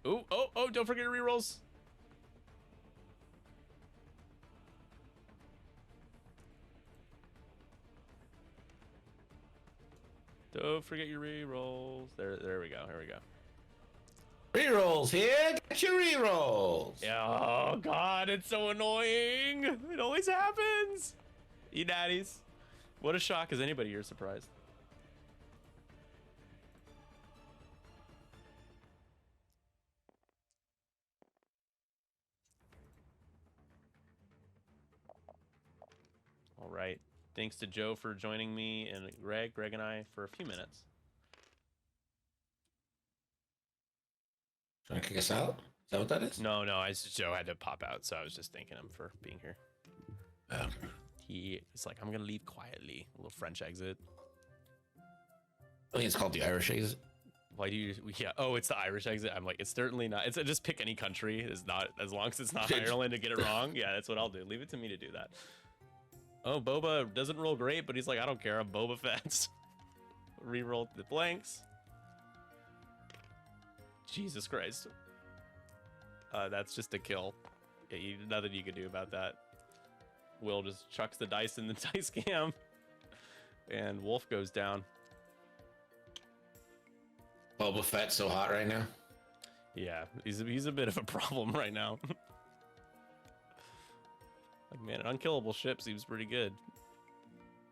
S1: Ooh, oh, don't forget your re-rolls. Don't forget your re-rolls. There we go. Here we go.
S3: Rerolls here. Get your rerolls.
S1: Yeah, oh god, it's so annoying. It always happens. You daddies. What a shock. Is anybody here surprised? All right. Thanks to Joe for joining me and Greg and I for a few minutes.
S3: Trying to kick us out? Is that what that is?
S1: No, Joe had to pop out, so I was just thanking him for being here.
S3: Okay.
S1: He is like, I'm gonna leave quietly. A little French exit.
S3: I think it's called the Irish exit.
S1: Why do you? Yeah. Oh, it's the Irish exit. I'm like, it's certainly not. It's just pick any country. It's not, as long as it's not Ireland to get it wrong. Yeah, that's what I'll do. Leave it to me to do that. Oh, Boba doesn't roll great, but he's like, I don't care. I'm Boba Fett. Reroll the blanks. Jesus Christ. That's just a kill. Yeah, nothing you can do about that. Will just chucks the dice in the dice cam, and Wolf goes down.
S3: Boba Fett's so hot right now.
S1: Yeah, he's a bit of a problem right now. Like, man, an unkillable ship seems pretty good.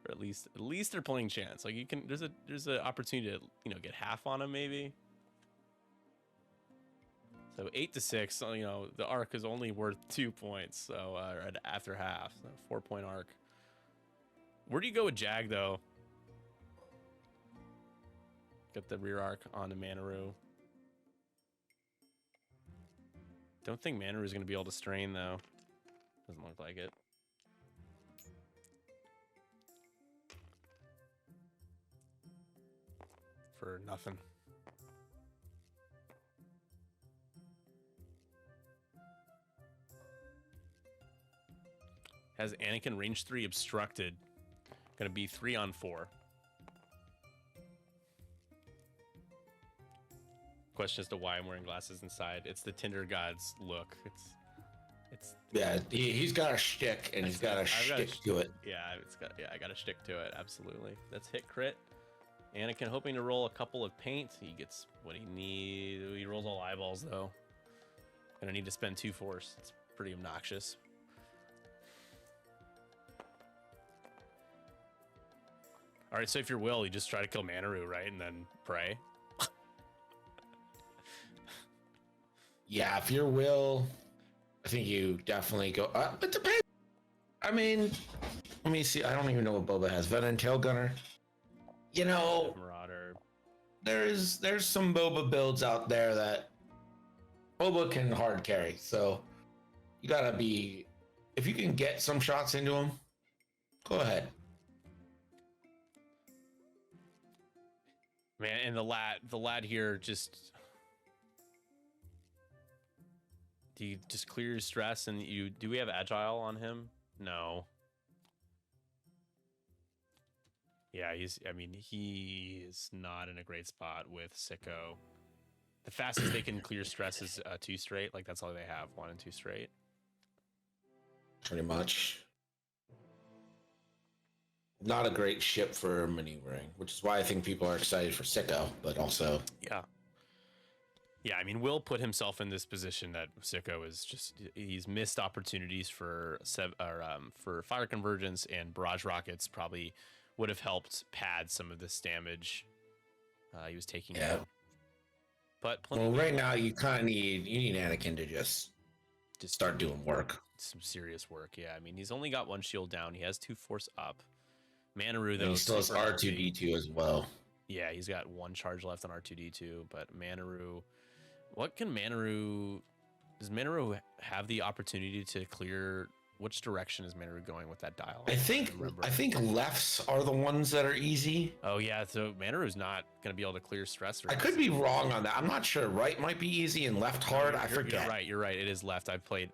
S1: Or at least they're playing chance. Like, you can there's an opportunity to get half on him maybe. So 8-6. The arc is only worth 2 points. So after half, so 4-point arc. Where do you go with Jag though? Got the rear arc on the Manaru. Don't think Manaru is going to be able to strain though. Doesn't look like it. For nothing. Has Anakin range 3 obstructed. Gonna be 3-on-4. Question as to why I'm wearing glasses inside. It's the Tinder God's look. It's
S3: Yeah, he's got a shtick, and he's got a shtick to it.
S1: Yeah, I got a shtick to it. Absolutely. That's hit crit. Anakin hoping to roll a couple of paint. He gets what he needs. He rolls all eyeballs though. Gonna need to spend 2 force. It's pretty obnoxious. All right, so if you're Will, you just try to kill Manaru, right, and then pray.
S3: Yeah, if you're Will, I think you definitely go. It depends. I mean, let me see. I don't even know what Boba has. Venom Tail Gunner.
S1: Marauder.
S3: There's some Boba builds out there that Boba can hard carry. So you gotta be. If you can get some shots into him, go ahead.
S1: Man, and the lad here just. Do you just clear your stress and do we have agile on him? No. Yeah, he is not in a great spot with Sicko. The fastest they can clear stress is 2 straight. Like, that's all they have, 1 and 2 straight.
S3: Pretty much. Not a great ship for maneuvering, which is why I think people are excited for Sicko, but also...
S1: Yeah, Will put himself in this position that Sicko is he's missed opportunities for fire convergence, and barrage rockets probably would have helped pad some of this damage he was taking.
S3: Yeah.
S1: But
S3: right now you kind of need Anakin to just start doing work.
S1: Some serious work. Yeah, he's only got 1 shield down. He has 2 force up. Manaru though,
S3: he still has R2D2 as well.
S1: Yeah, he's got 1 charge left on R2D2, but Manaru. What can Manaru... Does Manaru have the opportunity to clear... Which direction is Manaru going with that dial?
S3: I think lefts are the ones that are easy.
S1: Oh, yeah. So Manaru's not going to be able to clear stress.
S3: I could be wrong on that. I'm not sure. Right might be easy and left hard. I forget.
S1: You're right. It is left. I've played...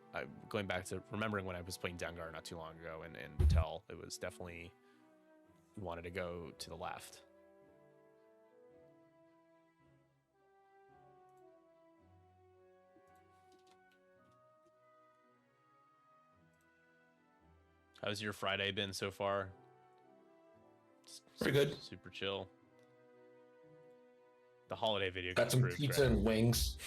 S1: going back to remembering when I was playing Dengar not too long ago and Tell, it was definitely... You wanted to go to the left. How's your Friday been so far?
S3: Pretty good.
S1: Super chill. The holiday video
S3: got some
S1: approved,
S3: pizza and wings.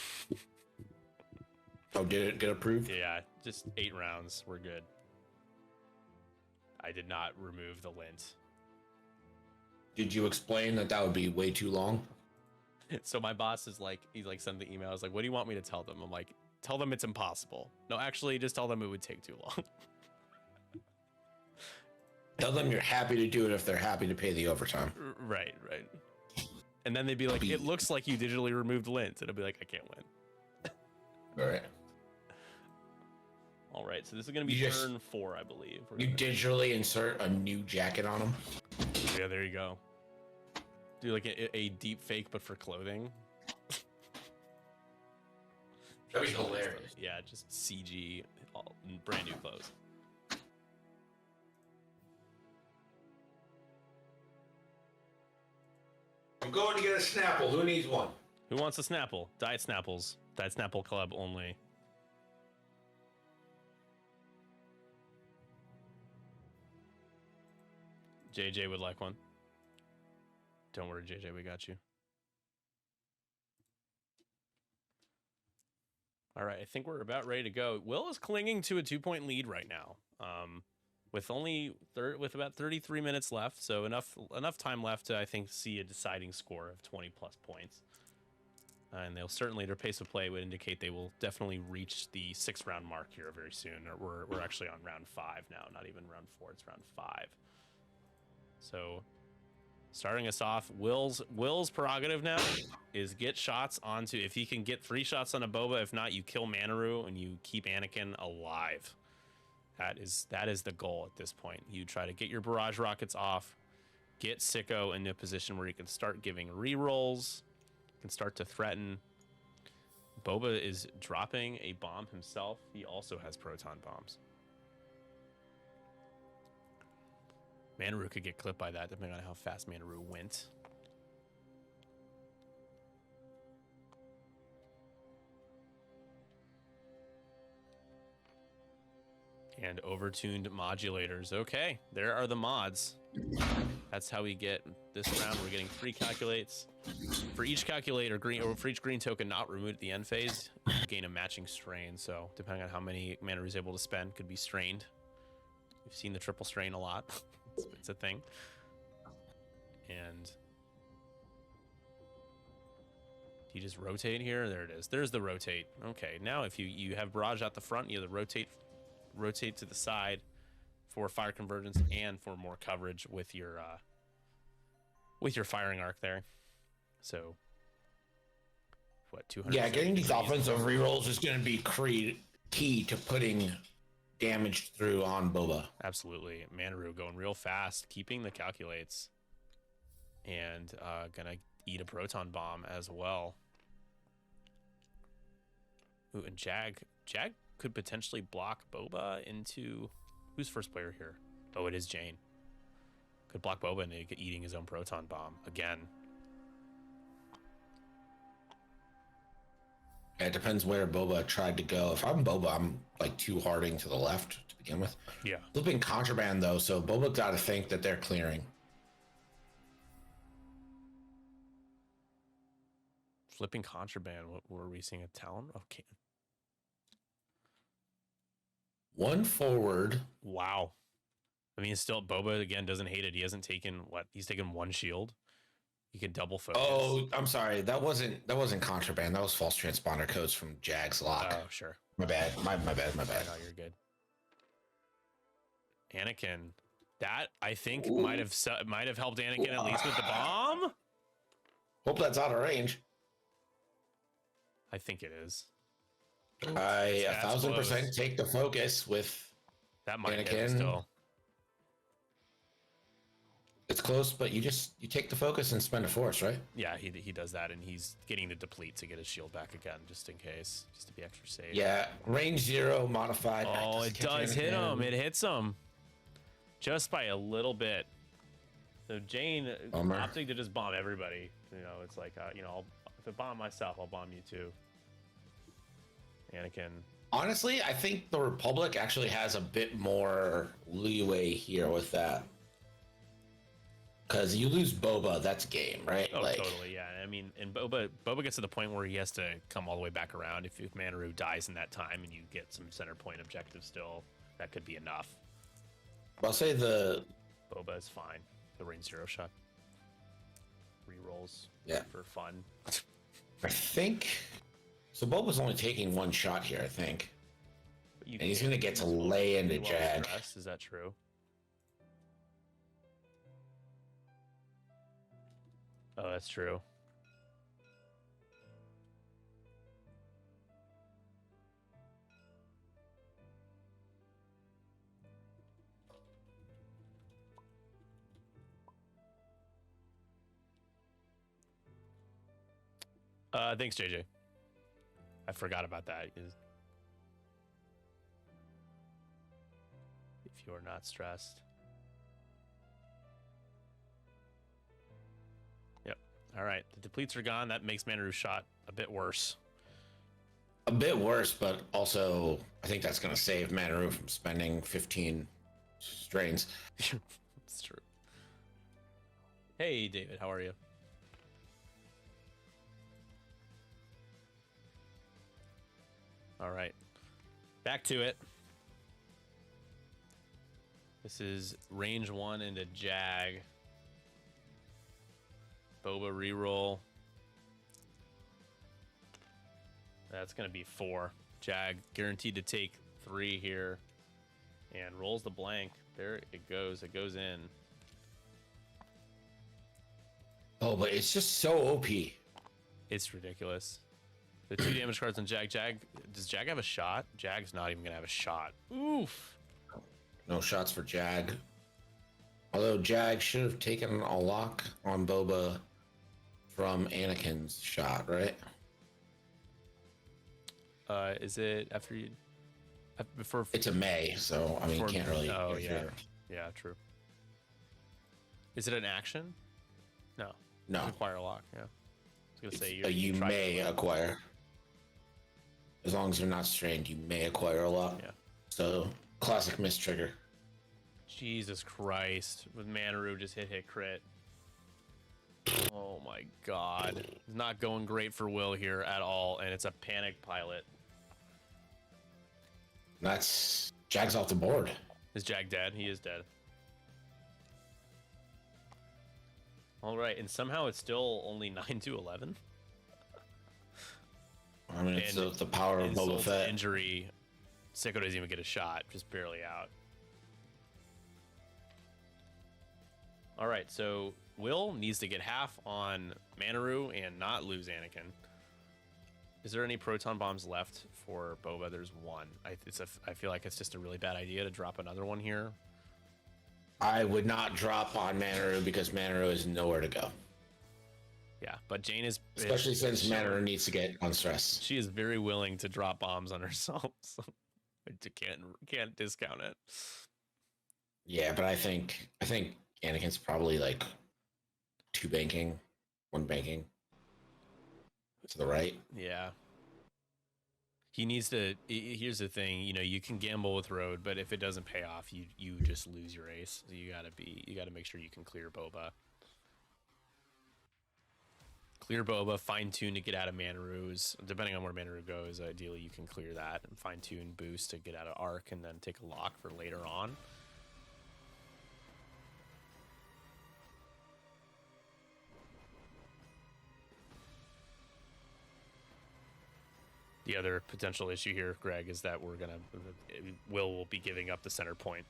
S3: Oh, did it get approved?
S1: Yeah, just 8 rounds. We're good. I did not remove the lint.
S3: Did you explain that would be way too long?
S1: So my boss is like, he sent the email. I was like, what do you want me to tell them? I'm like, tell them it's impossible. No, actually, just tell them it would take too long.
S3: Tell them you're happy to do it if they're happy to pay the overtime.
S1: Right. And then they'd be like, it looks like you digitally removed lint. And I'd be like, I can't win.
S3: All right.
S1: All right, so this is going to be
S3: You just-
S1: turn 4, I believe. We're
S3: You
S1: gonna-
S3: digitally insert a new jacket on him.
S1: Yeah, there you go. Do like a deep fake, but for clothing.
S3: That'd be hilarious.
S1: Yeah, just CG, all, brand new clothes.
S3: I'm going to get a Snapple. Who needs one?
S1: Who wants a Snapple? Diet Snapples. Diet Snapple Club only. JJ would like one. Don't worry, JJ, we got you. All right, I think we're about ready to go. Will is clinging to a 2-point lead right now, with with about 33 minutes left, so enough time left to, I think, see a deciding score of 20 plus points. And they'll certainly, their pace of play would indicate they will definitely reach the 6th round mark here very soon. We're actually on round 5 now, not even round 4, it's round 5. So, starting us off, Will's prerogative now is get shots onto, if he can get 3 shots on a Boba, if not, you kill Manaru and you keep Anakin alive. That is the goal at this point. You try to get your barrage rockets off, get Sicko into a position where he can start giving rerolls, can start to threaten. Boba is dropping a bomb himself. He also has proton bombs. Manaru could get clipped by that, depending on how fast Manaru went. And overtuned modulators. Okay, there are the mods. That's how we get this round. We're getting 3 calculates. For each calculator, for each green token not removed at the end phase, you gain a matching strain. So depending on how many Manaru is able to spend, could be strained. We've seen the triple strain a lot. It's a thing. And you just rotate here. There it is. There's the rotate. Okay, now if you have barrage out the front, you have the rotate to the side for fire convergence and for more coverage with your firing arc there. So what, 200?
S3: Yeah, getting these offensive rerolls is going to be key to putting damage through on Boba.
S1: Absolutely. Manaru going real fast, keeping the calculates, and gonna eat a proton bomb as well. Ooh, and Jag could potentially block Boba into, who's first player here? Oh, it is Jane. Could block Boba into eating his own proton bomb again.
S3: Yeah, it depends where Boba tried to go. If I'm Boba, I'm like too harding to the left to begin with.
S1: Yeah.
S3: Flipping contraband though, so Boba got to think that they're clearing.
S1: Flipping contraband. What were we seeing? A Talon? Okay.
S3: One forward.
S1: Wow. I mean, still Boba again doesn't hate it. He hasn't taken what? He's taken 1 shield. He can double focus.
S3: Oh, I'm sorry. That wasn't contraband. That was false transponder codes from Jag's lock.
S1: Oh, sure.
S3: My bad. My bad.
S1: No, you're good. Anakin, that I think might have helped Anakin at least with the bomb.
S3: Hope that's out of range.
S1: I think it is.
S3: I
S1: That's
S3: 1000%
S1: close.
S3: take the focus with
S1: That might hit
S3: Anakin.
S1: still.
S3: It's close, but you take the focus and spend a force, right?
S1: Yeah, he does that, and he's getting the deplete to get his shield back again, just in case, just to be extra safe.
S3: Yeah, range 0 modified.
S1: Oh, it does hit him. It hits him, just by a little bit. So Jane opting to just bomb everybody. You know, it's like if I bomb myself, I'll bomb you too. Anakin.
S3: Honestly, I think the Republic actually has a bit more leeway here with that. Because you lose Boba, that's game, right?
S1: Oh, totally, yeah. I mean, and Boba gets to the point where he has to come all the way back around. If Manaru dies in that time and you get some center point objective still, that could be enough.
S3: I'll say
S1: Boba is fine. The range 0 shot. Rerolls for fun.
S3: I think... So Boba's only taking 1 shot here, I think. And he's going to get to lay into Jag.
S1: Is that true? Oh, that's true. Thanks, JJ. I forgot about that. If you are not stressed. Yep. All right. The depletes are gone. That makes Manaru's shot a bit worse.
S3: A bit worse, but also I think that's going to save Manaru from spending 15 strains.
S1: It's true. Hey, David, how are you? All right. Back to it. This is range 1 into Jag. Boba reroll. That's going to be 4. Jag guaranteed to take 3 here. And rolls the blank. There it goes. It goes in.
S3: Oh, but it's just so OP.
S1: It's ridiculous. The 2 damage cards on Jag. Does Jag have a shot? Jag's not even going to have a shot. Oof.
S3: No shots for Jag. Although Jag should have taken a lock on Boba from Anakin's shot, right?
S1: Is it after you... Before,
S3: It's a May, so I mean, you can't really...
S1: Oh,
S3: get
S1: yeah.
S3: through.
S1: Yeah, true. Is it an action? No.
S3: No.
S1: Acquire a lock, yeah. I was going to say...
S3: You
S1: tried
S3: may
S1: to-
S3: acquire. As long as you're not strained, you may acquire a lock.
S1: Yeah.
S3: So, classic miss trigger.
S1: Jesus Christ. With Manaru just hit crit. Oh my god. It's not going great for Will here at all, and it's a panic pilot.
S3: That's... Jag's off the board.
S1: Is Jag dead? He is dead. All right, and somehow it's still only 9 to 11.
S3: I mean, it's
S1: And
S3: the power of
S1: insult
S3: Boba
S1: to
S3: Fett.
S1: injury. Sicko doesn't even get a shot, just barely out. All right, so Will needs to get half on Manaru and not lose Anakin. Is there any proton bombs left for Boba? There's one. I feel like it's just a really bad idea to drop another one here.
S3: I would not drop on Manaru because Manaru is nowhere to go.
S1: Yeah, but Jane is...
S3: Especially since Manaru needs to get unstressed.
S1: She is very willing to drop bombs on herself, so I can't discount it.
S3: Yeah, but I think Anakin's probably like 2 banking, 1 banking to the right.
S1: Yeah. He needs to... Here's the thing, you can gamble with Road, but if it doesn't pay off, you just lose your ace. So you gotta make sure you can clear Boba. Clear Boba, fine-tune to get out of Manaru's. Depending on where Manaru goes, ideally you can clear that and fine-tune boost to get out of Arc and then take a lock for later on. The other potential issue here, Greg, is that Will be giving up the center point.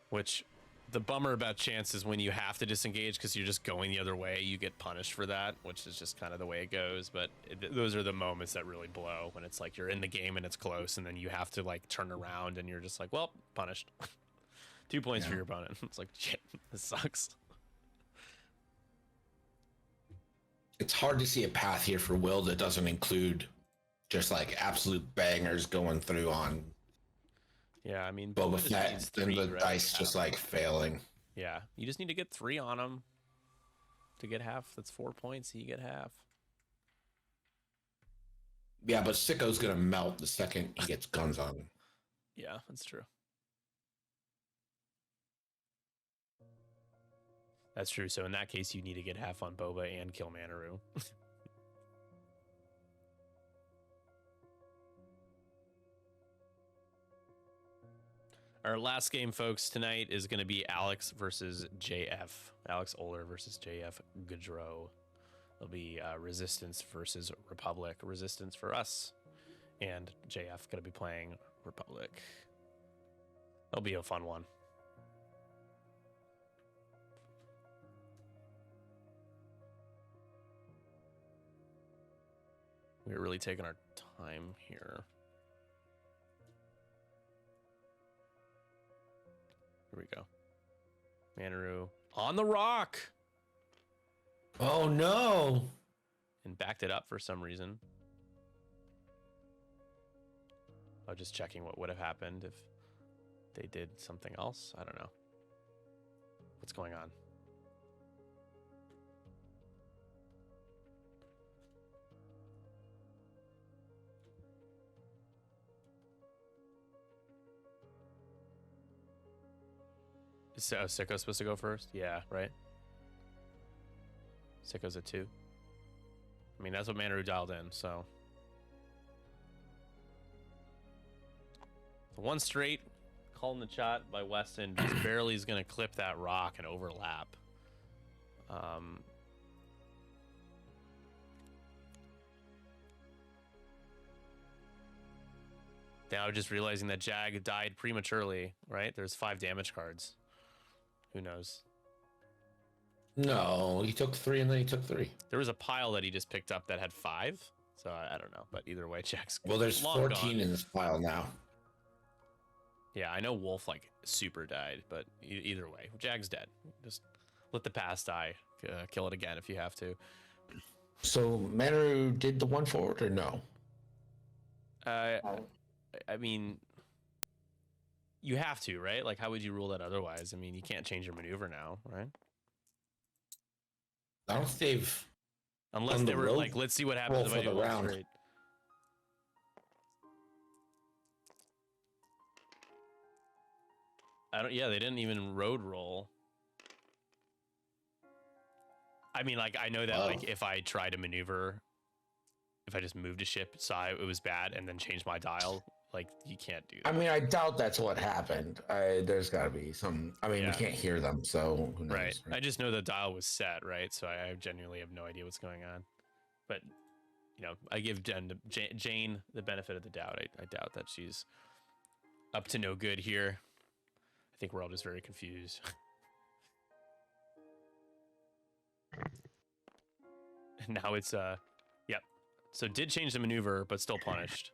S1: Which, the bummer about Chance is when you have to disengage because you're just going the other way, you get punished for that, which is just kind of the way it goes. But those are the moments that really blow, when it's like you're in the game and it's close, and then you have to like turn around and you're just like, well, punished. 2 points for your opponent. It's like, shit, this sucks.
S3: It's hard to see a path here for Will that doesn't include just like absolute bangers going through on
S1: Yeah, I mean,
S3: Boba
S1: just
S3: Fett
S1: needs
S3: and
S1: 3,
S3: the
S1: Greg,
S3: dice
S1: to
S3: just
S1: have-
S3: like failing.
S1: Yeah, you just need to get 3 on him to get half. That's 4 points. You get half.
S3: Yeah, but Sicko's gonna melt the second he gets guns on him.
S1: Yeah, that's true. That's true. So in that case, you need to get half on Boba and kill Manaru. Our last game, folks, tonight is going to be Alex versus JF. Alex Oler versus JF Gaudreau. It'll be Resistance versus Republic. Resistance for us. And JF going to be playing Republic. It'll be a fun one. We're really taking our time here. Here we go. Manaru on the rock.
S3: Oh no!
S1: and backed it up for some reason. I'm just checking what would have happened if they did something else. I don't know. What's going on? Is Sicko supposed to go first? Yeah, right? Sicko's at 2. I mean, that's what Manaru dialed in, so. The one straight, called in the shot by Weston, just barely is going to clip that rock and overlap. Now just realizing that Jag died prematurely, right? There's 5 damage cards. Who knows?
S3: No, he took 3 and then he took 3.
S1: There was a pile that he just picked up that had 5. So I don't know. But either way, Jag's
S3: Well, there's
S1: long
S3: 14
S1: gone.
S3: in this pile now.
S1: Yeah, I know Wolf like super died, but either way, Jag's dead. Just let the past die. Kill it again if you have to.
S3: So Manaru did the 1 forward or no?
S1: I mean, you have to, right? Like, how would you rule that otherwise? I mean, you can't change your maneuver now, right?
S3: I don't think they've.
S1: Unless
S3: On
S1: they
S3: the
S1: were
S3: road
S1: like, let's see what happens
S3: roll
S1: if I
S3: for
S1: do
S3: the
S1: one
S3: round.
S1: straight. Yeah, they didn't even road roll. I mean, like, I know that, like, if I try to maneuver, if I just moved a ship, saw it was bad, and then changed my dial, like, you can't do that.
S3: I mean, I doubt that's what happened. There's got to be some. I mean,
S1: Yeah.
S3: we can't hear them, so who knows?
S1: Right. I just know the dial was set, right? So I genuinely have no idea what's going on. But, you know, I give Jane the benefit of the doubt. I doubt that she's up to no good here. I think we're all just very confused. And now it's, yep. So did change the maneuver, but still punished.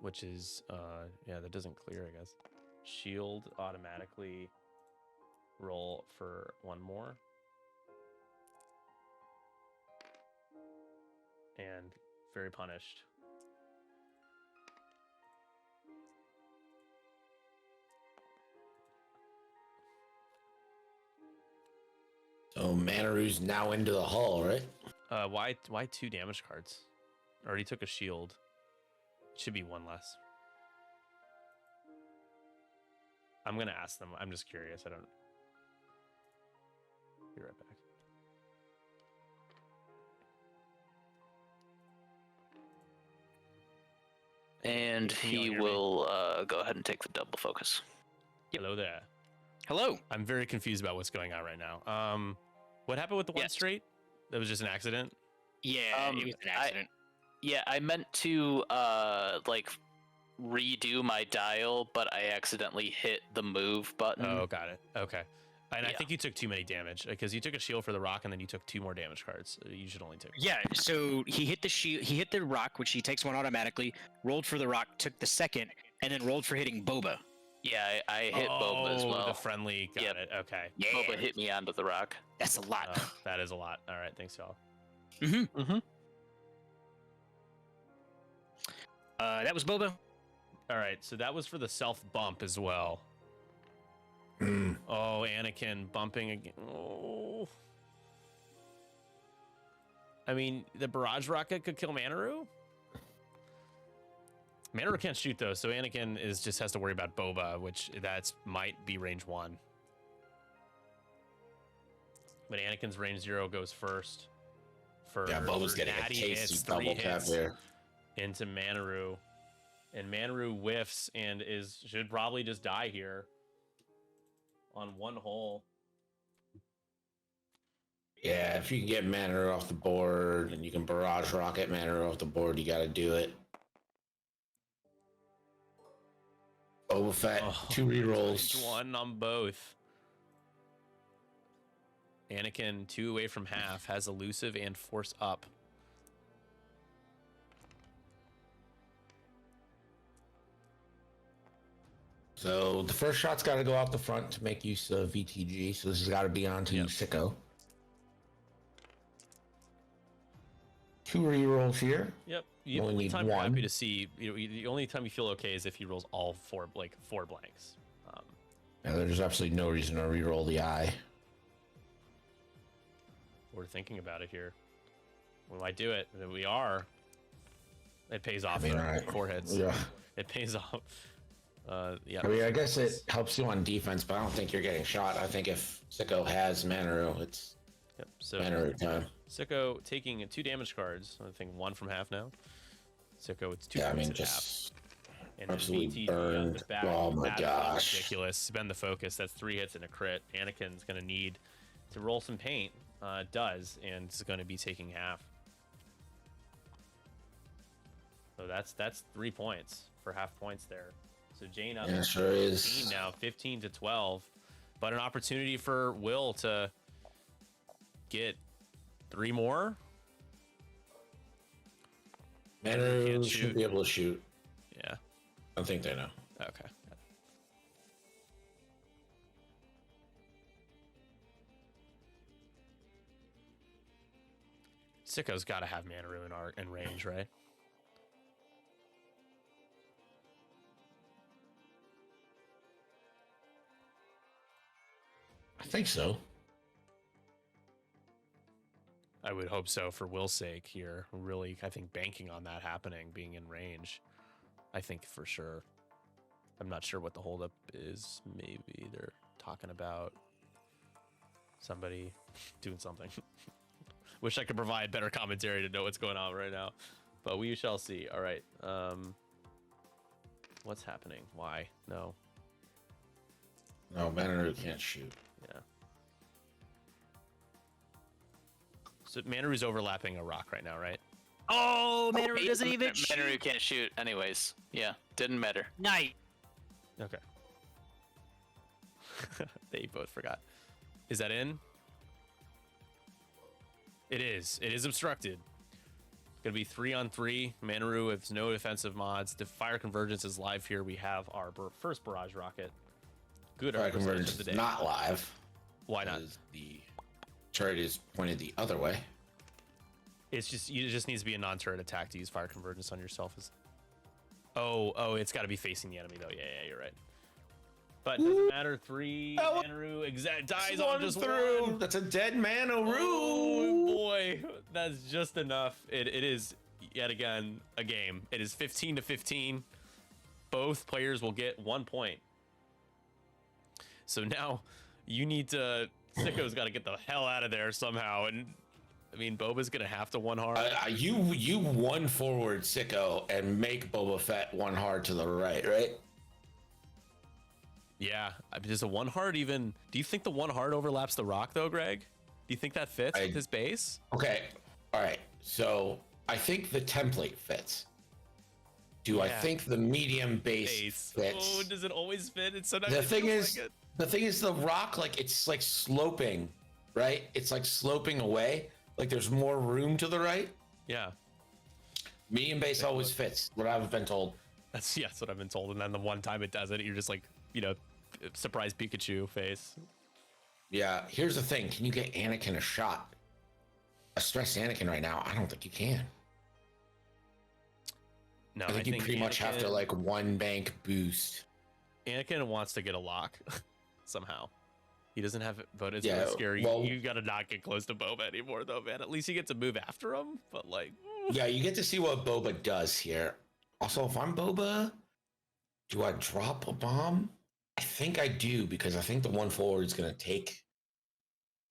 S1: Which is, yeah, that doesn't clear, I guess. Shield automatically roll for 1 more. And very punished.
S3: So Manaru's now into the hull, right?
S1: Why 2 damage cards? Already took a shield. Should be 1 less. I'm gonna ask them. I'm just curious. I don't. Be right back.
S4: And
S1: Can you all
S4: he
S1: hear me?
S4: will go ahead and take the double focus. Yep.
S1: Hello there.
S4: Hello.
S1: I'm very confused about what's going on right now. What happened with the 1
S4: Yes.
S1: straight? That was just an accident.
S5: Yeah, it was an accident.
S4: I meant to like redo my dial, but I accidentally hit the move button.
S1: Oh, got it. Okay. And I
S4: Yeah.
S1: think you took too many damage because you took a shield for the rock and then you took 2 more damage cards. You should only take.
S5: Yeah, so he hit the shield, he hit the rock, which he takes 1 automatically, rolled for the rock, took the second, and then rolled for hitting Boba.
S4: Yeah, I hit Boba as well.
S1: The friendly. Got
S4: Yep.
S1: it. Okay.
S5: Yeah,
S4: Boba hit me onto the rock.
S5: that's a lot.
S1: That is a lot. All right. Thanks, y'all.
S5: That was Boba.
S1: All right. So that was for the self bump as well.
S3: Mm.
S1: Oh, Anakin bumping again. Oh. I mean, the barrage rocket could kill Manaru. Manaru can't shoot though, so Anakin just has to worry about Boba, which might be range 1. But Anakin's range 0 goes first.
S3: Yeah, Boba's getting a
S1: natty
S3: tasty
S1: hits, 3
S3: double tap
S1: hits
S3: there.
S1: into Manaru, and Manaru whiffs and should probably just die here on 1 hole.
S3: Yeah, if you can get Manaru off the board and you can barrage rocket Manaru off the board, you got to do it. Boba Fett, 2 rerolls.
S1: Range 1 on both. Anakin 2 away from half, has elusive and force up.
S3: So the first shot's got to go out the front to make use of VTG. So this has got to be on to Sicko. 2 rerolls here.
S1: Yep. The
S3: Only
S1: only
S3: need
S1: time you're
S3: one.
S1: happy to see, the only time you feel okay is if he rolls all four blanks.
S3: Yeah, there's absolutely no reason to reroll the eye.
S1: We're thinking about it here. We might do it. We are. It pays off.
S3: I mean,
S1: though.
S3: all right.
S1: 4 hits.
S3: Yeah.
S1: It pays off. Yeah.
S3: I mean, I guess it helps you on defense, but I don't think you're getting shot. I think if Sicko has Manaru, it's
S1: Yep. So
S3: Manaru time.
S1: Sicko taking 2 damage cards. I think 1 from half now. Sicko, it's 2
S3: Yeah, I
S1: points
S3: mean,
S1: at
S3: just
S1: half. And
S3: absolutely
S1: VTG on
S3: burned.
S1: the back.
S3: Oh my
S1: That's
S3: gosh.
S1: ridiculous. Bend the focus. That's 3 hits and a crit. Anakin's going to need to roll some paint. Does, and it's going to be taking half. So that's 3 points for half points there. So Jane up
S3: Yeah,
S1: to
S3: sure
S1: 15
S3: is.
S1: now, 15 to 12. But an opportunity for Will to get 3 more.
S3: Manaru
S1: Can't
S3: should
S1: shoot.
S3: be able to shoot.
S1: Yeah.
S3: I think they know.
S1: Okay. Sicko's got to have Manaru in range, right?
S3: I think so.
S1: I would hope so for Will's sake here. Really, I think banking on that happening, being in range. I think for sure. I'm not sure what the holdup is. Maybe they're talking about somebody doing something. Wish I could provide better commentary to know what's going on right now, but we shall see. All right. What's happening? Why? No.
S3: No, Manaru can't shoot.
S1: Yeah. So Manaru's overlapping a rock right now, right?
S5: Oh, Manaru doesn't even shoot.
S4: Manaru can't shoot anyways. Yeah, didn't matter.
S5: Night.
S1: Okay. They both forgot. Is that in? It is. It is obstructed. It's going to be 3-on-3. Manaru with no defensive mods. The fire convergence is live here. We have our first barrage rocket. Good
S3: Fire
S1: percentage
S3: convergence
S1: of the
S3: is
S1: day.
S3: not live.
S1: Why not?
S3: because the turret is pointed the other way.
S1: It just needs to be a non-turret attack to use fire convergence on yourself. Oh, it's got to be facing the enemy though. Yeah, you're right. But doesn't matter. 3 Manaru dies on just one.
S3: That's a dead Manaru.
S1: Oh boy, that's just enough. It is yet again a game. It is 15 to 15. Both players will get 1 point. So now you need to. Sicko's got to get the hell out of there somehow. And I mean, Boba's gonna have to one hard.
S3: You one forward Sicko and make Boba Fett one hard to the right?
S1: Yeah, does a one hard even? Do you think the one hard overlaps the rock though, Greg? Do you think that fits with his base?
S3: Okay, all right. So I think the template fits. Do I
S1: Yeah.
S3: think the medium base fits?
S1: Oh, does it always fit? It's sometimes
S3: The
S1: it
S3: thing
S1: feels
S3: is,
S1: like it.
S3: the rock, like it's like sloping, right? It's like sloping away. Like there's more room to the right.
S1: Yeah,
S3: Medium base always fits. What I've been told.
S1: that's what I've been told. And then the one time it doesn't, you're just like, surprise Pikachu face.
S3: Yeah. Here's the thing: can you get Anakin a shot? A stressed Anakin right now? I don't think you can.
S1: No,
S3: I think you pretty much have to like one bank boost.
S1: Anakin wants to get a lock somehow. He doesn't have it, but it's
S3: Yeah,
S1: really scary.
S3: well-
S1: You gotta not get close to Boba anymore, though, man. At least you get to move after him. But like,
S3: Yeah, you get to see what Boba does here. Also, if I'm Boba, do I drop a bomb? I think I do because I think the one forward is gonna take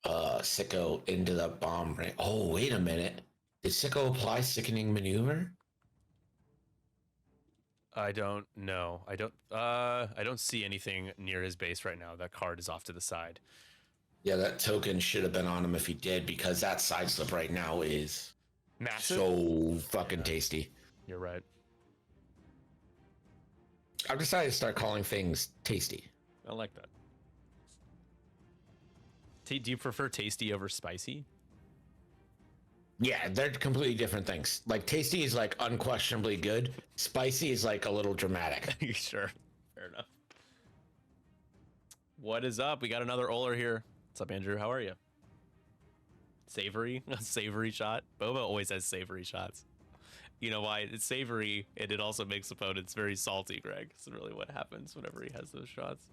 S3: Sicko into the bomb range. Oh, wait a minute. Did Sicko apply sickening maneuver?
S1: I don't know. I don't see anything near his base right now. That card is off to the side.
S3: Yeah, that token should have been on him if he did, because that side slip right now is
S1: Massive.
S3: so fucking tasty.
S1: You're right.
S3: I've decided to start calling things tasty.
S1: I like that. Do you prefer tasty over spicy?
S3: Yeah, they're completely different things. Like tasty is like unquestionably good. Spicy is like a little dramatic.
S1: Sure. Fair enough. What is up? We got another Oler here. What's up, Andrew? How are you? Savory? A savory shot? Boba always has savory shots. You know why? It's savory, and it also makes opponents very salty, Greg. That's really what happens whenever he has those shots.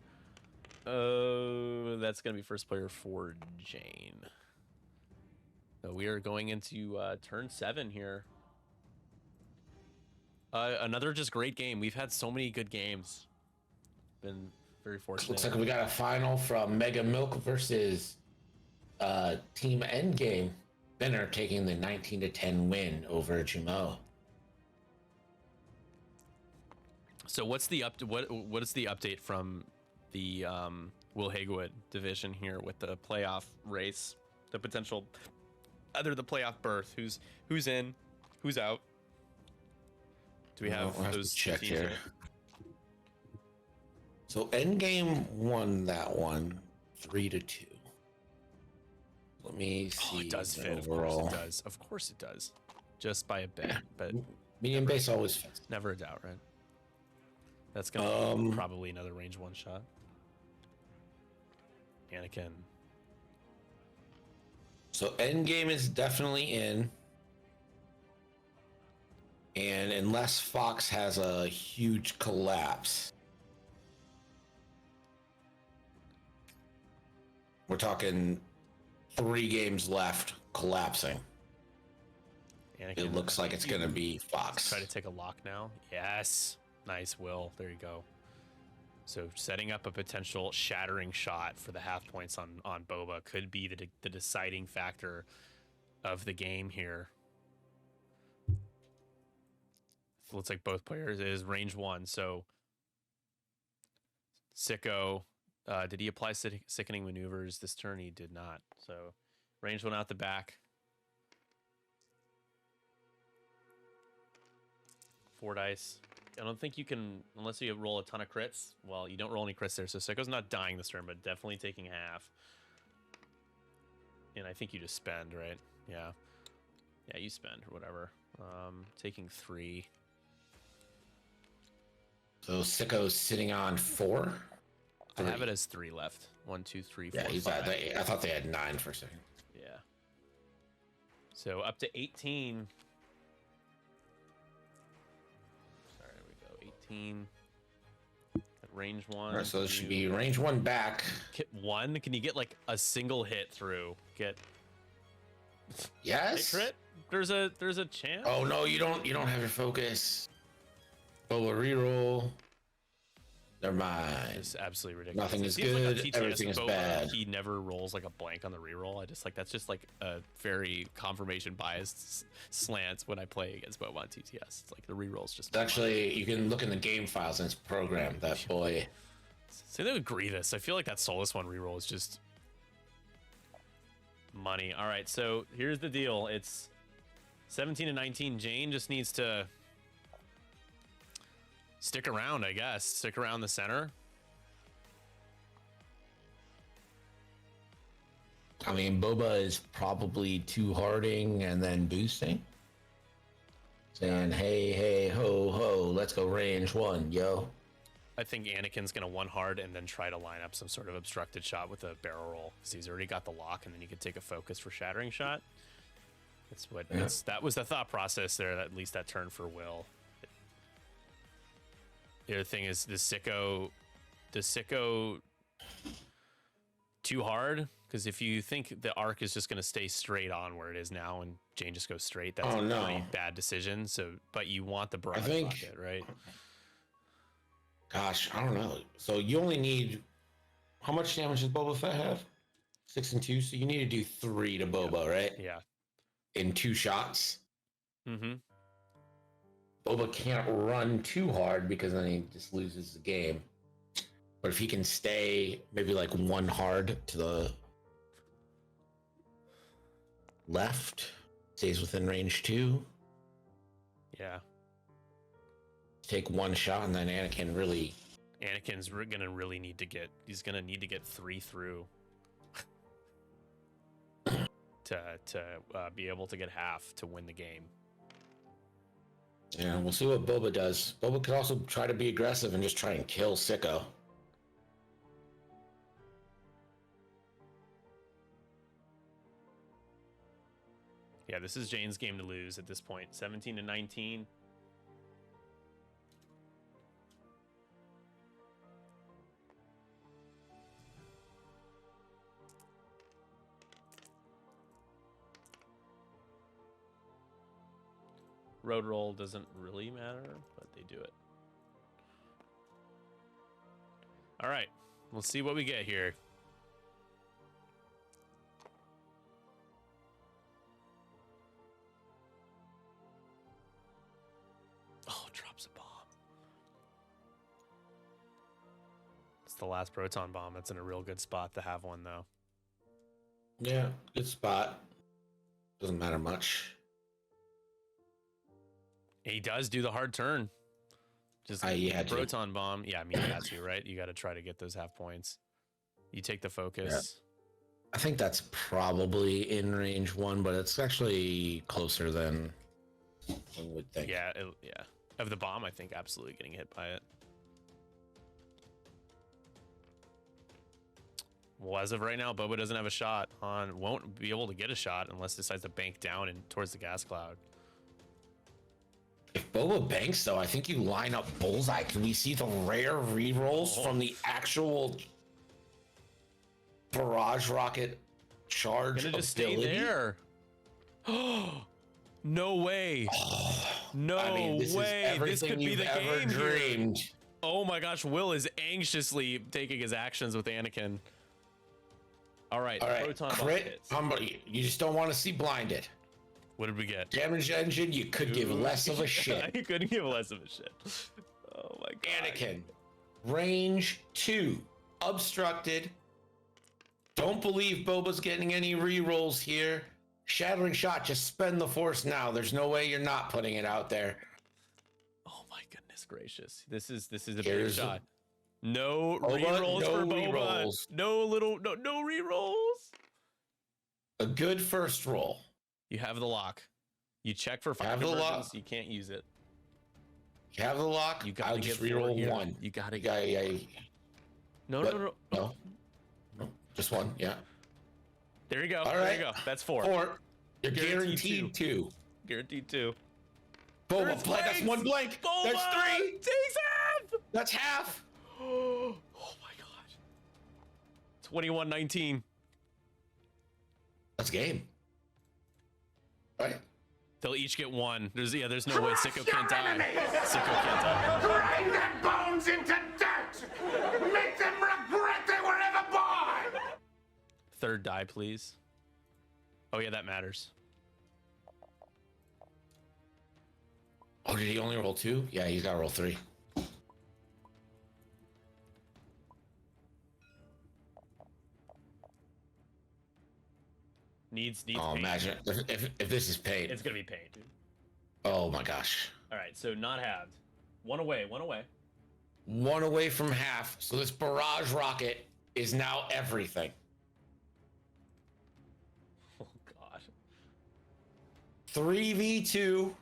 S1: Oh, that's going to be first player for Jane. So we are going into turn 7 here. Another just great game. We've had so many good games. Been very fortunate.
S3: Looks like we got a final from Mega Milk versus Team Endgame. Benner taking the 19-10 win over Jamo.
S1: So what's the what is the update from the Will Hagewood division here with the playoff race, the potential, either the playoff berth, who's in, who's out? Do we have
S3: We'll
S1: those
S3: to check
S1: teams
S3: here? So Endgame won that one 3-2. Let me see.
S1: Oh, it does fit.
S3: Overall.
S1: Of course it does. Of course it does. Just by a bit, but
S3: Medium base always fits.
S1: never a doubt, right? That's gonna be probably another range 1 shot. Anakin.
S3: So Endgame is definitely in. And unless Fox has a huge collapse, we're talking 3 games left collapsing.
S1: Anakin.
S3: It looks like it's going to be Fox.
S1: Try to take a lock now. Yes. Nice, Will. There you go. So setting up a potential shattering shot for the half points on Boba could be the deciding factor of the game here. It looks like both players is range 1. So Sicko, did he apply sickening maneuvers this turn? He did not. So range 1 out the back. 4 dice. I don't think you can, unless you roll a ton of crits. Well, you don't roll any crits there, so Sicko's not dying this turn, but definitely taking half. And I think you just spend, right? Yeah. Yeah, you spend or whatever. Taking 3.
S3: So Sicko's sitting on 4.
S1: I have it as 3 left. 1, 2, 3, 4,
S3: Yeah, he's
S1: 5.
S3: I thought they had 9 for a second.
S1: Yeah. So up to 18. Sorry, there we go. 18. At range 1.
S3: All right, so it should be range 1 back.
S1: Hit 1. Can you get like a single hit through? Get
S3: Yes.
S1: a crit? There's a chance.
S3: Oh no, you don't have your focus. Boba reroll. Never mind.
S1: It's absolutely ridiculous.
S3: Nothing
S1: It
S3: is
S1: seems like on
S3: good.
S1: TTS
S3: Everything is
S1: Boba,
S3: bad.
S1: He never rolls like a blank on the reroll. I just like that's just like a very confirmation biased slants when I play against Boba on TTS. It's like the rerolls just
S3: Actually, you can look in the game files and it's programmed. That boy.
S1: Same thing with Grievous. I feel like that Solus one reroll is just money. All right, so here's the deal. It's 17 and 19. Jane just needs to stick around, I guess. Stick around the center.
S3: I mean, Boba is probably two-harding and then boosting. Saying, hey, ho, ho, let's go range 1, yo.
S1: I think Anakin's going to 1 hard and then try to line up some sort of obstructed shot with a barrel roll because he's already got the lock, and then he could take a focus for shattering shot. That's what that was the thought process there. At least that turn for Will. The other thing is the Sicko too hard, because if you think the arc is just going to stay straight on where it is now and Jane just goes straight, that's a pretty bad decision. So, but you want the broad bucket, right?
S3: Gosh, I don't know. So you only need, how much damage does Boba Fett have? 6 and 2. So you need to do 3 to Boba, right?
S1: Yeah.
S3: In 2 shots.
S1: Mm-hmm.
S3: Boba can't run too hard because then he just loses the game. But if he can stay maybe like 1 hard to the left, stays within range 2.
S1: Yeah.
S3: Take 1 shot, and then
S1: Anakin's gonna really need to get. He's gonna need to get 3 through to be able to get half to win the game.
S3: Yeah, we'll see what Boba does. Boba could also try to be aggressive and just try and kill Sicko.
S1: Yeah, this is Jane's game to lose at this point. 17 to 19. Road roll doesn't really matter, but they do it. All right, we'll see what we get here. Oh, drops a bomb. It's the last proton bomb. That's in a real good spot to have one, though.
S3: Yeah, good spot. Doesn't matter much.
S1: He does do the hard turn. Just proton bomb. Yeah, I mean, you got to, right? You got to try to get those half points. You take the focus.
S3: Yeah. I think that's probably in range 1, but it's actually closer than one would think.
S1: Yeah, yeah. Of the bomb, I think absolutely getting hit by it. Well, as of right now, Boba doesn't have a shot on. Won't be able to get a shot unless decides to bank down and towards the gas cloud.
S3: If Boba banks, though, I think you line up bullseye. Can we see the rare rerolls from the actual barrage rocket charge
S1: Gonna just
S3: ability?
S1: stay there. No way. No
S3: I mean, this
S1: way.
S3: Is everything
S1: this could be
S3: you've
S1: the
S3: ever
S1: game
S3: dreamed.
S1: here. Oh my gosh, Will is anxiously taking his actions with Anakin. All right, proton bomb
S3: crit.
S1: hits.
S3: You just don't want to see blinded.
S1: What did we get?
S3: Damage engine, you could give less of a shit.
S1: You couldn't give less of a shit. Oh my god.
S3: Anakin, range 2, obstructed. Don't believe Boba's getting any rerolls here. Shattering shot, just spend the force now. There's no way you're not putting it out there.
S1: Oh my goodness gracious. This is a big shot. No
S3: Boba,
S1: rerolls
S3: no
S1: for Boba.
S3: rerolls.
S1: No rerolls.
S3: A good first roll.
S1: You have the lock. You check for 5
S3: Have the
S1: conversions.
S3: lock.
S1: You can't use it.
S3: You have the lock.
S1: You gotta
S3: I'll
S1: get
S3: just
S1: 4
S3: reroll
S1: here.
S3: 1.
S1: You gotta
S3: Yeah.
S1: No.
S3: No, just 1. Yeah.
S1: There you go.
S3: All
S1: There
S3: right.
S1: you go. That's 4.
S3: 4. You're
S1: Guaranteed
S3: guaranteed 2.
S1: Guaranteed 2.
S3: Boba,
S1: There's
S3: blank. That's 1 blank.
S1: Boba
S3: That's 3.
S1: takes half.
S3: That's half.
S1: Oh my god. 21-19.
S3: That's game. Right?
S1: They'll each get 1. There's no way Sicko can't die. Sicko can't die.
S6: Grind their bones into dirt! Make them regret they were ever born!
S1: 3rd die, please. Oh yeah, that matters.
S3: Oh, did he only roll 2? Yeah, he's got to roll 3.
S1: Needs
S3: Oh,
S1: paint.
S3: imagine if this is paid.
S1: It's gonna be paint, dude.
S3: Oh my gosh.
S1: All right, so not halved. 1 away. 1 away.
S3: 1 away from half. So this barrage rocket is now everything.
S1: Oh god.
S3: 3v2,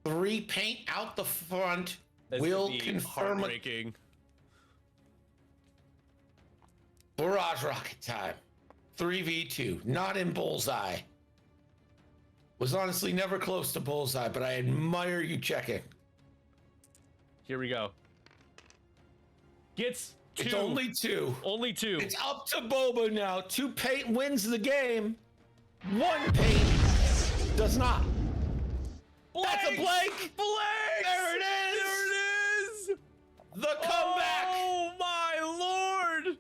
S3: 3 paint out the front.
S1: This
S3: Will
S1: could be
S3: confirm a
S1: heartbreaking.
S3: barrage rocket time. 3v2, not in bullseye. Was honestly never close to bullseye, but I admire you checking.
S1: Here we go. Gets 2.
S3: It's only 2.
S1: Only 2.
S3: It's up to Boba now. 2 paint wins the game. 1 paint does not. That's a blank.
S1: Blank.
S3: There it is.
S1: There it is.
S3: The comeback.
S1: Oh my lord.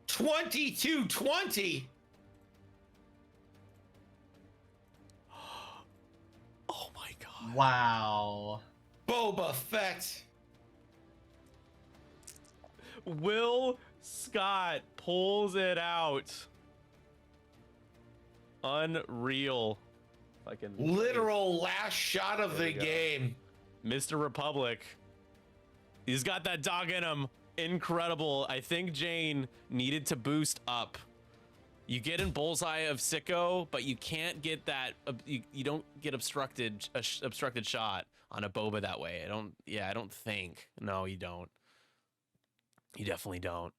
S3: 22-20.
S1: Oh my god.
S7: Wow.
S3: Boba Fett.
S1: Will Scott pulls it out. Unreal. Fucking
S3: Literal last shot of the
S1: you go.
S3: game.
S1: Mr. Republic. He's got that dog in him. Incredible. I think Jane needed to boost up. You get in bullseye of Sicko, but you can't get that. You don't get obstructed shot on a Boba that way. I don't think. No, you don't. You definitely don't.